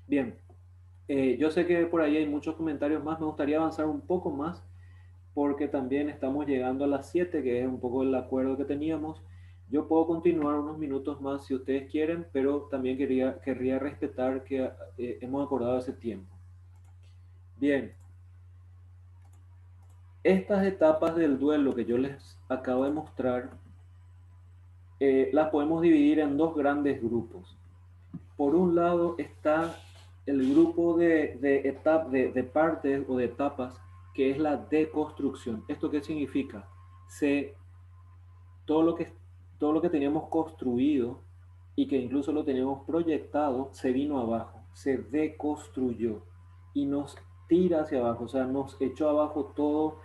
Bien, yo sé que por ahí hay muchos comentarios más, me gustaría avanzar un poco más porque también estamos llegando a las 7, que es un poco el acuerdo que teníamos. Yo puedo continuar unos minutos más si ustedes quieren, pero también querría respetar que hemos acordado ese tiempo. Bien, estas etapas del duelo que yo les acabo de mostrar, las podemos dividir en dos grandes grupos. Por un lado está el grupo de partes o de etapas que es la deconstrucción. ¿Esto qué significa? Se todo lo que, todo lo que teníamos construido y que incluso lo teníamos proyectado se vino abajo, se deconstruyó y nos tira hacia abajo, o sea, nos echó abajo todo,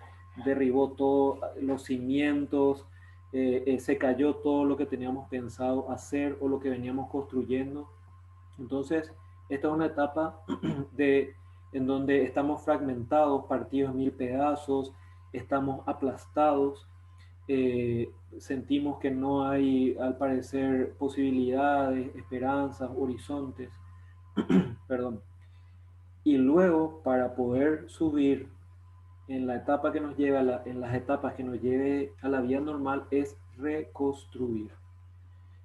derribó todo, los cimientos, se cayó todo lo que teníamos pensado hacer o lo que veníamos construyendo. Entonces, esta es una etapa de, en donde estamos fragmentados, partidos en mil pedazos, estamos aplastados, sentimos que no hay, al parecer, posibilidades, esperanzas, horizontes, perdón. Y luego, para poder subir, en la etapa que nos lleve en las etapas que nos lleve a la vida normal es reconstruir.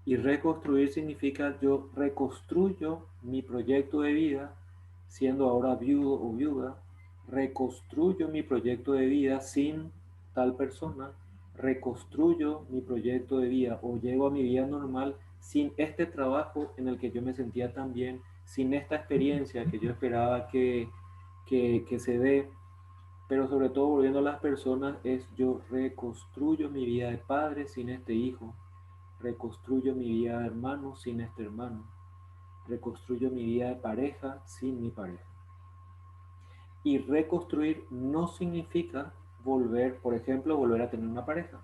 Y reconstruir significa yo reconstruyo mi proyecto de vida, siendo ahora viudo o viuda, reconstruyo mi proyecto de vida sin tal persona, reconstruyo mi proyecto de vida o llego a mi vida normal sin este trabajo en el que yo me sentía tan bien, sin esta experiencia que yo esperaba que se dé, pero sobre todo volviendo a las personas es yo reconstruyo mi vida de padre sin este hijo, reconstruyo mi vida de hermano sin este hermano, reconstruyo mi vida de pareja sin mi pareja. Y reconstruir no significa volver, por ejemplo, volver a tener una pareja.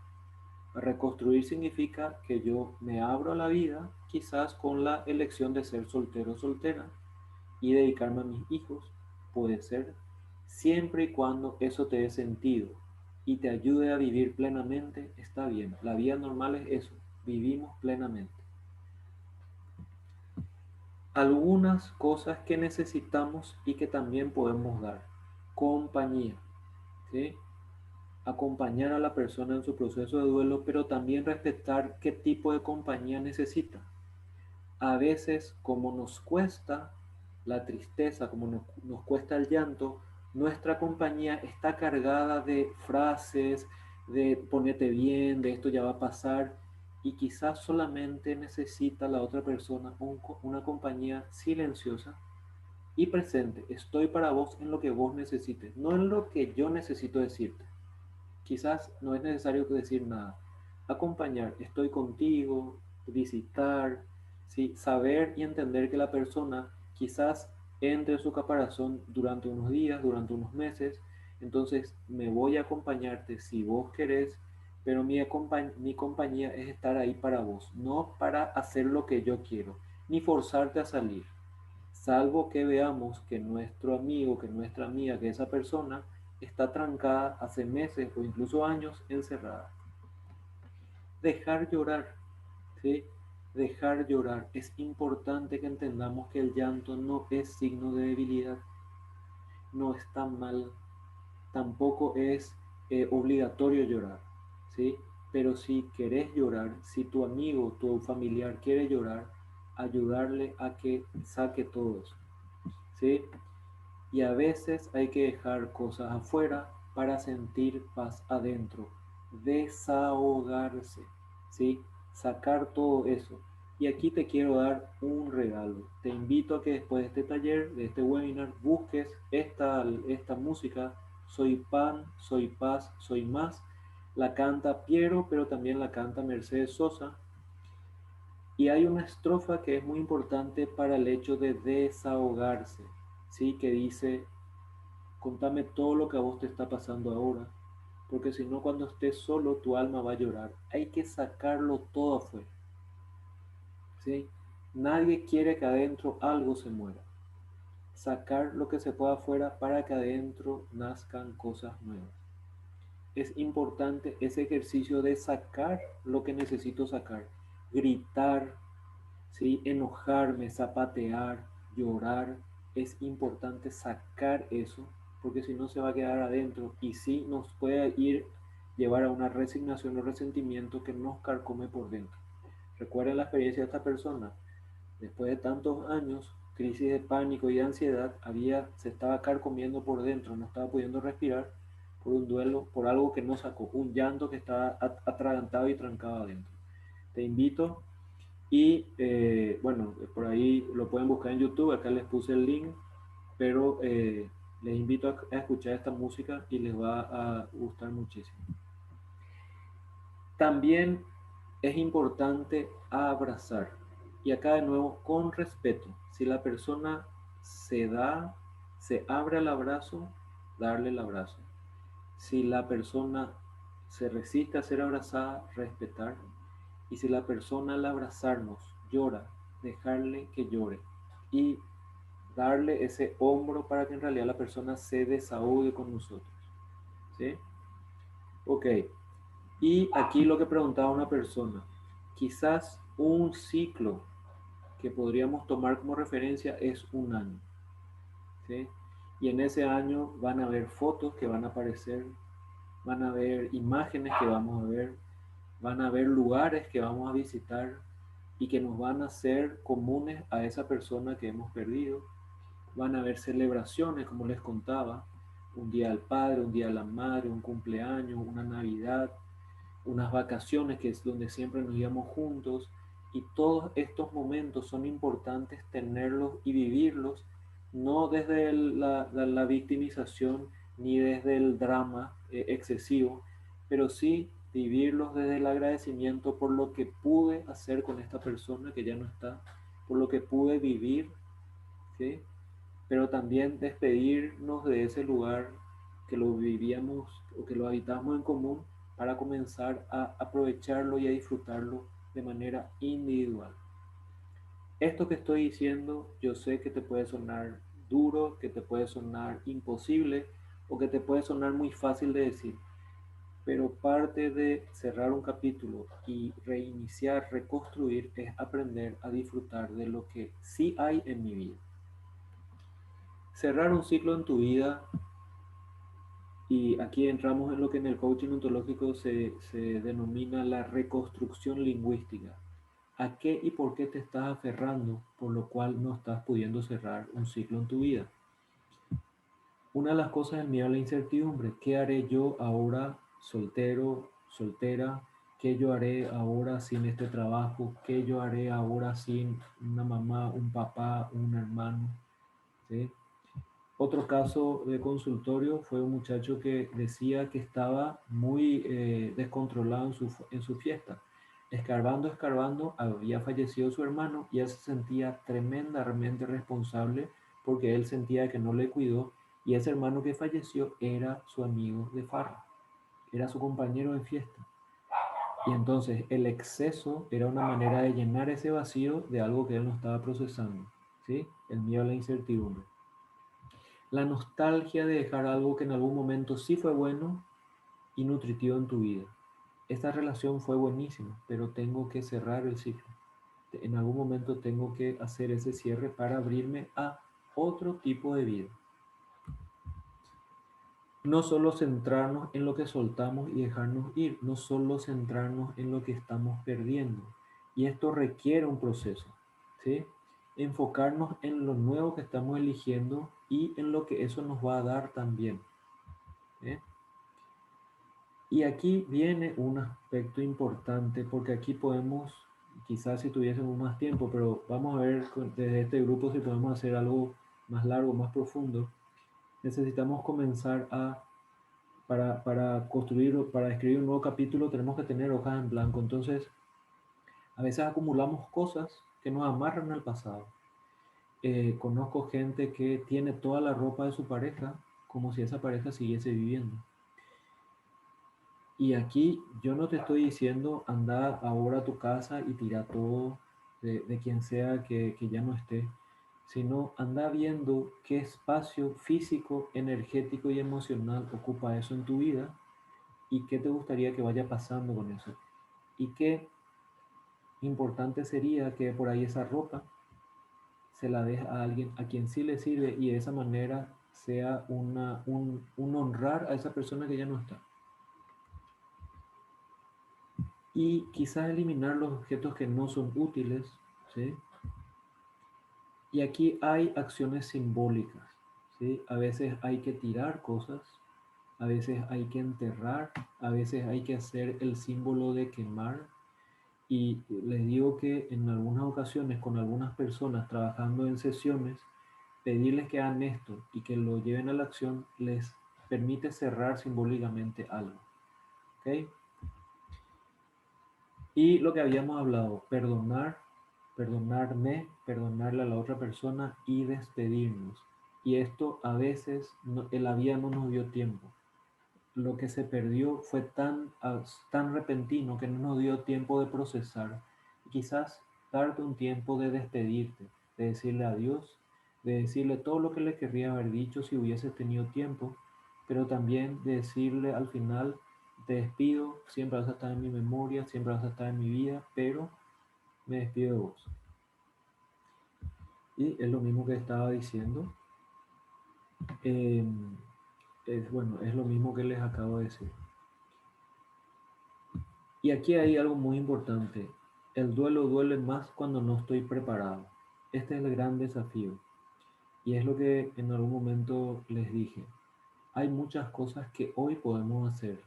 Reconstruir significa que yo me abro a la vida, quizás con la elección de ser soltero o soltera y dedicarme a mis hijos, puede ser, siempre y cuando eso te dé sentido y te ayude a vivir plenamente, está bien. La vida normal es eso, vivimos plenamente. Algunas cosas que necesitamos y que también podemos dar. Compañía, ¿sí? Acompañar a la persona en su proceso de duelo, pero también respetar qué tipo de compañía necesita. A veces, como nos cuesta la tristeza, como nos cuesta el llanto, nuestra compañía está cargada de frases, de ponete bien, de esto ya va a pasar, y quizás solamente necesita la otra persona una compañía silenciosa y presente. Estoy para vos en lo que vos necesites, no en lo que yo necesito decirte. Quizás no es necesario decir nada. Acompañar, estoy contigo, visitar, ¿sí? Saber y entender que la persona quizás entre en su caparazón durante unos días, durante unos meses. Entonces me voy a acompañarte si vos querés, pero mi compañía es estar ahí para vos, no para hacer lo que yo quiero, ni forzarte a salir, salvo que veamos que nuestro amigo, que nuestra amiga, que esa persona está trancada hace meses o incluso años encerrada. Dejar llorar, ¿sí? Dejar llorar. Es importante que entendamos que el llanto no es signo de debilidad, no está mal, tampoco es obligatorio llorar, ¿sí? Pero si querés llorar, si tu amigo, tu familiar quiere llorar, ayudarle a que saque todo eso, ¿sí? Y a veces hay que dejar cosas afuera para sentir paz adentro, desahogarse, ¿sí? Sacar todo eso. Y aquí te quiero dar un regalo. Te invito a que después de este taller, de este webinar, busques esta música, Soy pan, soy paz, soy más. La canta Piero, pero también la canta Mercedes Sosa. Y hay una estrofa que es muy importante para el hecho de desahogarse, ¿sí? Que dice: contame todo lo que a vos te está pasando ahora, porque si no, cuando estés solo tu alma va a llorar. Hay que sacarlo todo afuera, ¿sí? Nadie quiere que adentro algo se muera. Sacar lo que se pueda afuera para que adentro nazcan cosas nuevas. Es importante ese ejercicio de sacar lo que necesito sacar, gritar, ¿sí? Enojarme, zapatear, llorar. Es importante sacar eso, porque si no se va a quedar adentro y sí nos puede llevar a una resignación o resentimiento que nos carcome por dentro. Recuerden la experiencia de esta persona. Después de tantos años, crisis de pánico y de ansiedad, se estaba carcomiendo por dentro, no estaba pudiendo respirar por un duelo, por algo que no sacó, un llanto que estaba atragantado y trancado adentro. Te invito y bueno, por ahí lo pueden buscar en YouTube, acá les puse el link, pero les invito a escuchar esta música y les va a gustar muchísimo. También es importante abrazar, y acá de nuevo con respeto. Si la persona se abre al abrazo, darle el abrazo. Si la persona se resiste a ser abrazada, respetar. Y si la persona al abrazarnos llora, dejarle que llore y darle ese hombro para que en realidad la persona se desahogue con nosotros. ¿Sí? Ok. Y aquí lo que preguntaba una persona, quizás un ciclo que podríamos tomar como referencia es un año. ¿Sí? Y en ese año van a haber fotos que van a aparecer, van a haber imágenes que vamos a ver, van a haber lugares que vamos a visitar y que nos van a ser comunes a esa persona que hemos perdido. Van a haber celebraciones, como les contaba, un día del padre, un día de la madre, un cumpleaños, una Navidad, unas vacaciones que es donde siempre nos íbamos juntos, y todos estos momentos son importantes tenerlos y vivirlos, no desde la victimización ni desde el drama excesivo, pero sí vivirlos desde el agradecimiento por lo que pude hacer con esta persona que ya no está, por lo que pude vivir, ¿sí? Pero también despedirnos de ese lugar que lo vivíamos o que lo habitábamos en común para comenzar a aprovecharlo y a disfrutarlo de manera individual. Esto que estoy diciendo, yo sé que te puede sonar duro, que te puede sonar imposible o que te puede sonar muy fácil de decir, pero parte de cerrar un capítulo y reiniciar, reconstruir, es aprender a disfrutar de lo que sí hay en mi vida. Cerrar un ciclo en tu vida, y aquí entramos en lo que en el coaching ontológico se denomina la reconstrucción lingüística. ¿A qué y por qué te estás aferrando, por lo cual no estás pudiendo cerrar un ciclo en tu vida? Una de las cosas es el miedo a la incertidumbre. ¿Qué haré yo ahora soltero, soltera? ¿Qué yo haré ahora sin este trabajo? ¿Qué yo haré ahora sin una mamá, un papá, un hermano? ¿Sí? Otro caso de consultorio fue un muchacho que decía que estaba muy descontrolado en su fiesta. Escarbando, escarbando, había fallecido su hermano y él se sentía tremendamente responsable porque él sentía que no le cuidó, y ese hermano que falleció era su amigo de farra, era su compañero de fiesta. Y entonces el exceso era una manera de llenar ese vacío de algo que él no estaba procesando, ¿sí? El miedo a la incertidumbre. La nostalgia de dejar algo que en algún momento sí fue bueno y nutritivo en tu vida. Esta relación fue buenísima, pero tengo que cerrar el ciclo. En algún momento tengo que hacer ese cierre para abrirme a otro tipo de vida. No solo centrarnos en lo que soltamos y dejarnos ir, no solo centrarnos en lo que estamos perdiendo. Y esto requiere un proceso, ¿sí? Enfocarnos en lo nuevo que estamos eligiendo y en lo que eso nos va a dar también, ¿eh? Y aquí viene un aspecto importante, porque aquí podemos, quizás si tuviésemos más tiempo, pero vamos a ver desde este grupo si podemos hacer algo más largo, más profundo. Necesitamos comenzar para construir, para escribir un nuevo capítulo, tenemos que tener hojas en blanco. Entonces, a veces acumulamos cosas que nos amarran al pasado. Conozco gente que tiene toda la ropa de su pareja como si esa pareja siguiese viviendo. Y aquí yo no te estoy diciendo anda ahora a tu casa y tira todo de quien sea que ya no esté, sino anda viendo qué espacio físico, energético y emocional ocupa eso en tu vida y qué te gustaría que vaya pasando con eso. Y qué importante sería que por ahí esa ropa se la deje a alguien a quien sí le sirve, y de esa manera sea un honrar a esa persona que ya no está. Y quizás eliminar los objetos que no son útiles, ¿sí? Y aquí hay acciones simbólicas, ¿sí? A veces hay que tirar cosas, a veces hay que enterrar, a veces hay que hacer el símbolo de quemar. Y les digo que en algunas ocasiones con algunas personas trabajando en sesiones, pedirles que hagan esto y que lo lleven a la acción les permite cerrar simbólicamente algo, ¿ok? Y lo que habíamos hablado, perdonar, perdonarme, perdonarle a la otra persona y despedirnos. Y esto a veces en la vida no nos dio tiempo. Lo que se perdió fue tan repentino que no nos dio tiempo de procesar. Y quizás darte un tiempo de despedirte, de decirle adiós, de decirle todo lo que le querría haber dicho si hubiese tenido tiempo, pero también de decirle al final, te despido, siempre vas a estar en mi memoria, siempre vas a estar en mi vida, pero me despido de vos. Y es lo mismo que estaba diciendo. Eh, bueno, es lo mismo que les acabo de decir. Y aquí hay algo muy importante. El duelo duele más cuando no estoy preparado. Este es el gran desafío. Y es lo que en algún momento les dije. Hay muchas cosas que hoy podemos hacer,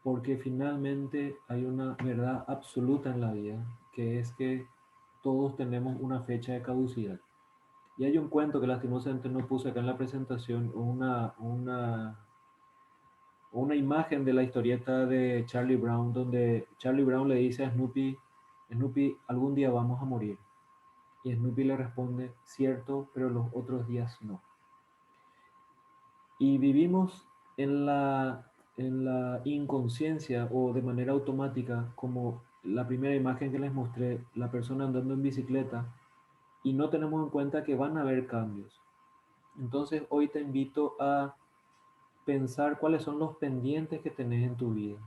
porque finalmente hay una verdad absoluta en la vida, que es que todos tenemos una fecha de caducidad. Y hay un cuento que lastimosamente no puse acá en la presentación, una imagen de la historieta de Charlie Brown, donde Charlie Brown le dice a Snoopy, Snoopy, algún día vamos a morir. Y Snoopy le responde, cierto, pero los otros días no. Y vivimos en la inconsciencia o de manera automática, como la primera imagen que les mostré, la persona andando en bicicleta, y no tenemos en cuenta que van a haber cambios. Entonces hoy te invito a pensar cuáles son los pendientes que tenés en tu vida.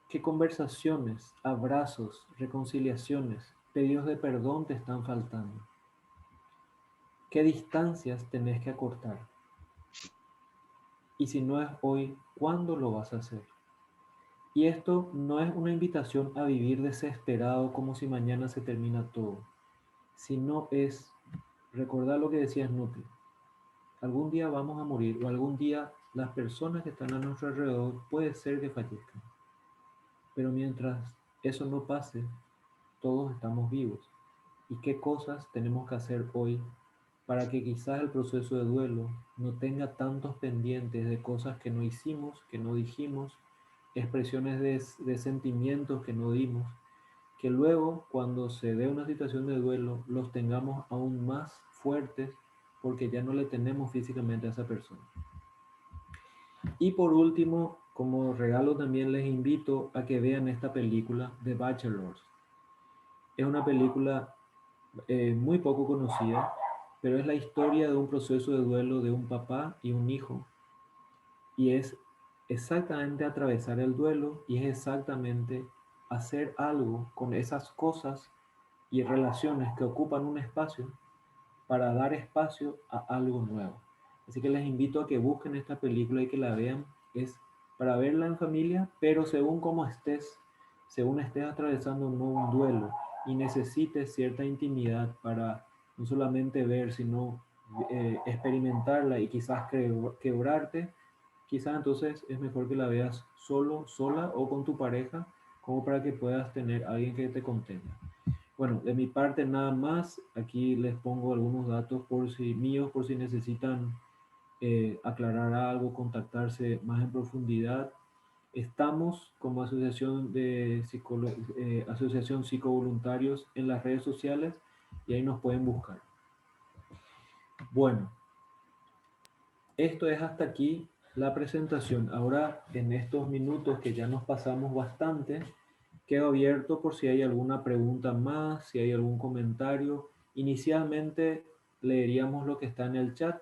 ¿Qué conversaciones, abrazos, reconciliaciones, pedidos de perdón te están faltando? ¿Qué distancias tenés que acortar? Y si no es hoy, ¿cuándo lo vas a hacer? Y esto no es una invitación a vivir desesperado como si mañana se termina todo, sino es recordar lo que decía Snoopy. Algún día vamos a morir o algún día las personas que están a nuestro alrededor puede ser que fallezcan. Pero mientras eso no pase, todos estamos vivos. ¿Y qué cosas tenemos que hacer hoy para que quizás el proceso de duelo no tenga tantos pendientes de cosas que no hicimos, que no dijimos, expresiones de sentimientos que no dimos, que luego cuando se dé una situación de duelo los tengamos aún más fuertes porque ya no le tenemos físicamente a esa persona? Y por último, como regalo también les invito a que vean esta película, The Bachelors. Es una película muy poco conocida, pero es la historia de un proceso de duelo de un papá y un hijo. Y es exactamente atravesar el duelo y es exactamente hacer algo con esas cosas y relaciones que ocupan un espacio para dar espacio a algo nuevo. Así que les invito a que busquen esta película y que la vean. Es para verla en familia, pero según cómo estés, según estés atravesando un duelo y necesites cierta intimidad para no solamente ver, sino experimentarla y quizás quebrarte, quizás entonces es mejor que la veas solo, sola o con tu pareja, como para que puedas tener a alguien que te contenga. Bueno, de mi parte nada más. Aquí les pongo algunos datos por si míos, por si necesitan aclarar algo, contactarse más en profundidad. Estamos como asociación psicovoluntarios en las redes sociales y ahí nos pueden buscar. Bueno, esto es hasta aquí la presentación. Ahora, en estos minutos que ya nos pasamos bastante, quedo abierto por si hay alguna pregunta más, si hay algún comentario. Inicialmente leeríamos lo que está en el chat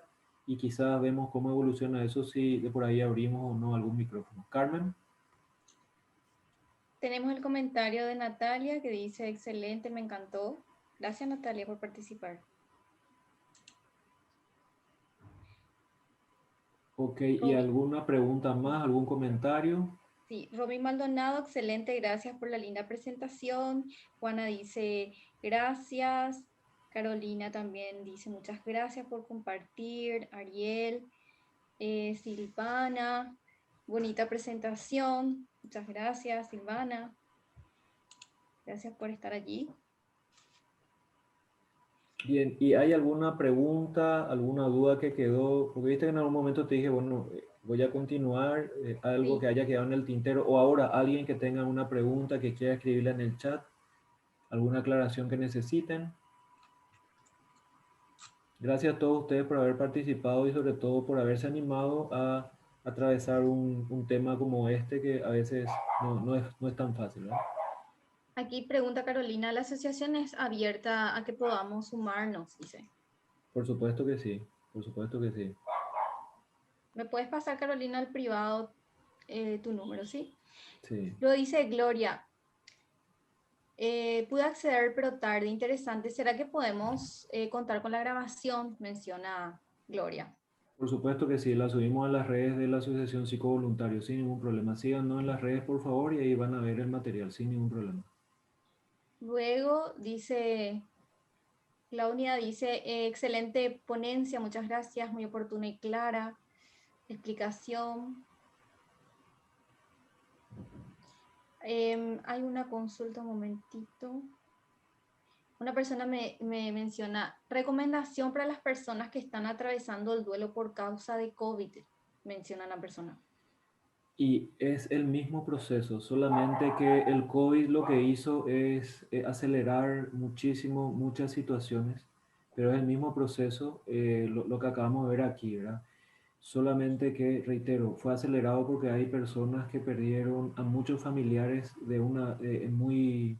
y quizás vemos cómo evoluciona eso, si de por ahí abrimos o no algún micrófono. Carmen. Tenemos el comentario de Natalia que dice, excelente, me encantó. Gracias Natalia por participar. Ok, ¿y alguna pregunta más, algún comentario? Sí, Robin Maldonado, excelente, gracias por la linda presentación. Juana dice, gracias. Carolina también dice, muchas gracias por compartir. Ariel, Silvana, bonita presentación. Muchas gracias, Silvana. Gracias por estar allí. Bien, ¿y hay alguna pregunta, alguna duda que quedó? Porque viste que en algún momento te dije, bueno, voy a continuar, algo Sí. que haya quedado en el tintero, o ahora alguien que tenga una pregunta que quiera escribirla en el chat, alguna aclaración que necesiten. Gracias a todos ustedes por haber participado y sobre todo por haberse animado a atravesar un tema como este que a veces no es tan fácil, ¿verdad? Aquí pregunta Carolina, ¿la asociación es abierta a que podamos sumarnos? Dice. Por supuesto que sí, por supuesto que sí. ¿Me puedes pasar, Carolina, al privado tu número, sí? Sí. Lo dice Gloria. Pude acceder pero tarde, interesante. ¿Será que podemos contar con la grabación? Menciona Gloria. Por supuesto que sí, la subimos a las redes de la Asociación Psicovoluntarios sin ningún problema. Síganos en las redes, por favor, y ahí van a ver el material sin ningún problema. Luego dice, Claudia dice, excelente ponencia, muchas gracias, muy oportuna y clara explicación. Hay una consulta, un momentito. Una persona me menciona, recomendación para las personas que están atravesando el duelo por causa de COVID, menciona la persona. Y es el mismo proceso, solamente que el COVID lo que hizo es acelerar muchísimo muchas situaciones, pero es el mismo proceso, lo que acabamos de ver aquí, ¿verdad? Solamente que, reitero, fue acelerado porque hay personas que perdieron a muchos familiares de una muy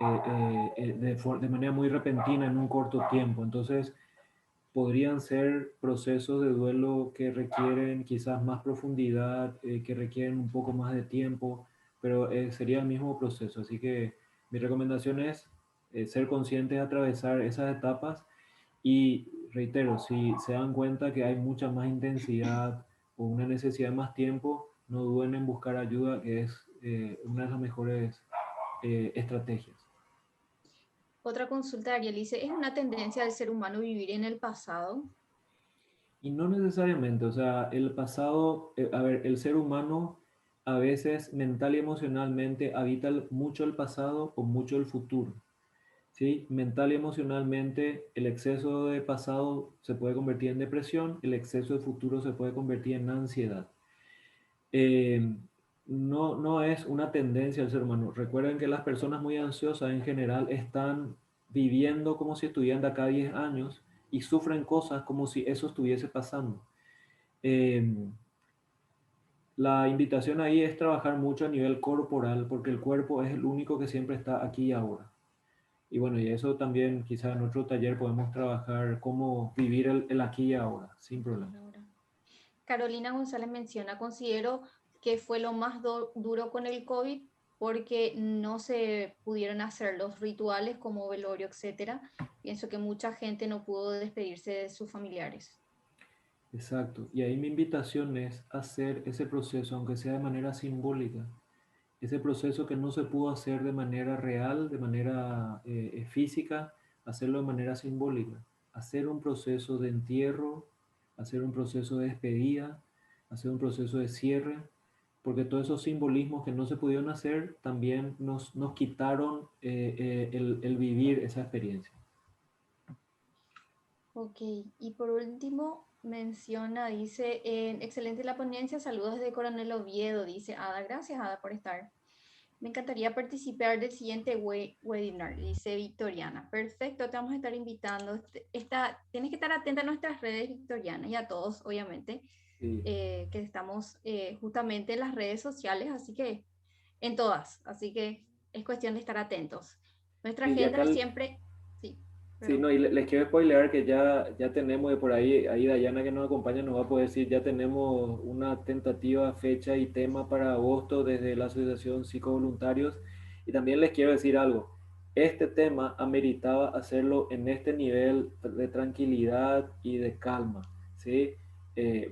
de manera muy repentina en un corto tiempo. Entonces, podrían ser procesos de duelo que requieren quizás más profundidad, que requieren un poco más de tiempo, pero sería el mismo proceso. Así que mi recomendación es ser conscientes de atravesar esas etapas y reitero, si se dan cuenta que hay mucha más intensidad o una necesidad de más tiempo, no duden en buscar ayuda, que es una de las mejores estrategias. Otra consulta, Ariel dice, ¿es una tendencia del ser humano vivir en el pasado? Y no necesariamente, o sea, el pasado, a ver, el ser humano a veces mental y emocionalmente habita mucho el pasado o mucho el futuro, ¿sí? Mental y emocionalmente el exceso de pasado se puede convertir en depresión, el exceso de futuro se puede convertir en ansiedad. Eh, no es una tendencia del ser humano. Recuerden que las personas muy ansiosas en general están viviendo como si estuvieran de acá a 10 años y sufren cosas como si eso estuviese pasando. Eh, la invitación ahí es trabajar mucho a nivel corporal porque el cuerpo es el único que siempre está aquí y ahora. Y bueno, y eso también quizá en otro taller podemos trabajar cómo vivir el aquí y ahora, sin problema. Carolina González menciona, considero que fue lo más duro con el COVID porque no se pudieron hacer los rituales como velorio, etcétera. Pienso que mucha gente no pudo despedirse de sus familiares. Exacto. Y ahí mi invitación es hacer ese proceso, aunque sea de manera simbólica, ese proceso que no se pudo hacer de manera real, de manera física, hacerlo de manera simbólica. Hacer un proceso de entierro, hacer un proceso de despedida, hacer un proceso de cierre, porque todos esos simbolismos que no se pudieron hacer también nos quitaron el vivir esa experiencia. Ok, y por último menciona, dice, excelente la ponencia, saludos desde Coronel Oviedo, dice Ada, gracias Ada por estar. Me encantaría participar del siguiente webinar, dice Victoriana. Perfecto, te vamos a estar invitando. Tienes que estar atenta a nuestras redes, Victoriana, y a todos, obviamente, Sí. que estamos justamente en las redes sociales, así que en todas, así que es cuestión de estar atentos. Nuestra Sí, ya agenda acá, es siempre, sí, sí, no, perdón. y les quiero spoilear que ya tenemos de por ahí Dayana que nos acompaña nos va a poder decir, ya tenemos una tentativa, fecha y tema para agosto desde la Asociación Psicovoluntarios. Y también les quiero decir algo, este tema ameritaba hacerlo en este nivel de tranquilidad y de calma, ¿sí?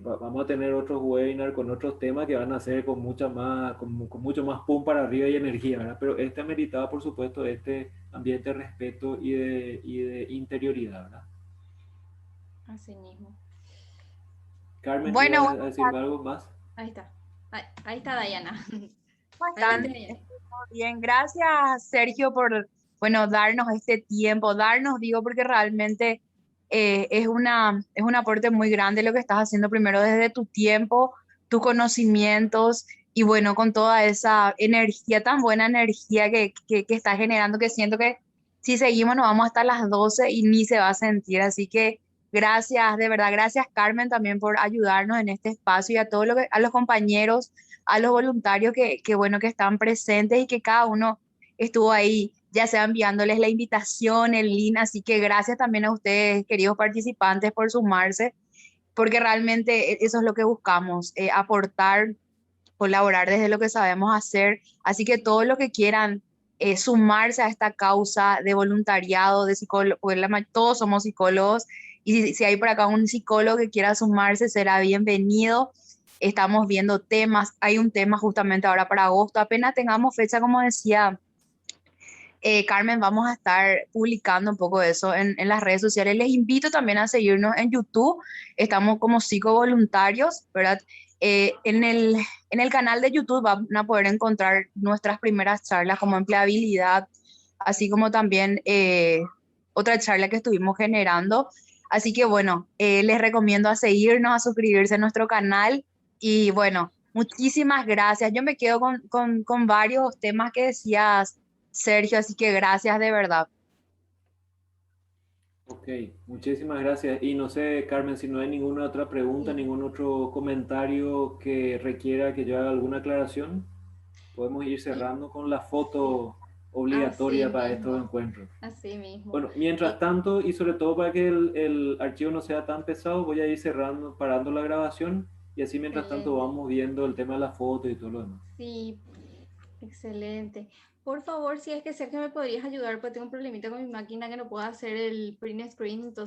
Vamos a tener otros webinars con otros temas que van a ser con con mucho más pum para arriba y energía, ¿verdad? Pero este ameritaba, por supuesto, este ambiente de respeto y de interioridad, ¿verdad? Así mismo. Carmen, ¿iba Bueno, a decirme algo más? Ahí está. Ahí está Dayana. ¿cómo Adelante, están? Dayana. Estoy todo bien. Gracias, Sergio, por, bueno, darnos este tiempo, digo, porque realmente es un aporte muy grande lo que estás haciendo primero desde tu tiempo, tus conocimientos y bueno, con toda esa energía, tan buena energía que estás generando, que siento que si seguimos nos vamos hasta las 12 y ni se va a sentir. Así que gracias, de verdad, gracias Carmen también por ayudarnos en este espacio y a todos a los compañeros, a los voluntarios bueno, que están presentes y que cada uno estuvo ahí, ya sea enviándoles la invitación, el link. Así que gracias también a ustedes, queridos participantes, por sumarse, porque realmente eso es lo que buscamos, aportar, colaborar desde lo que sabemos hacer. Así que todo lo que quieran sumarse a esta causa de voluntariado, de psicólogo, porque todos somos psicólogos, y si hay por acá un psicólogo que quiera sumarse, será bienvenido. Estamos viendo temas, hay un tema justamente ahora para agosto, apenas tengamos fecha, como decía Carmen, vamos a estar publicando un poco de eso en las redes sociales. Les invito también a seguirnos en YouTube. Estamos como psicovoluntarios, ¿verdad? En el canal de YouTube van a poder encontrar nuestras primeras charlas como empleabilidad, así como también otra charla que estuvimos generando. Así que bueno, les recomiendo a seguirnos, a suscribirse a nuestro canal y bueno, muchísimas gracias. Yo me quedo con varios temas que decías, Sergio, así que gracias de verdad. Ok, muchísimas gracias. Y no sé, Carmen, si no hay ninguna otra pregunta, Sí. ningún otro comentario que requiera que yo haga alguna aclaración, podemos ir Y, cerrando con la sí, foto así obligatoria para estos mismo, encuentros. así mismo. Bueno, mientras Y, tanto, y sobre todo para que el archivo no sea tan pesado, voy a ir cerrando, parando la grabación y así mientras tanto excelente. vamos viendo el tema de la foto y todo lo demás. Sí, excelente. Por favor, si es que sé que me podrías ayudar, pues tengo un problemita con mi máquina que no puedo hacer el print screen, entonces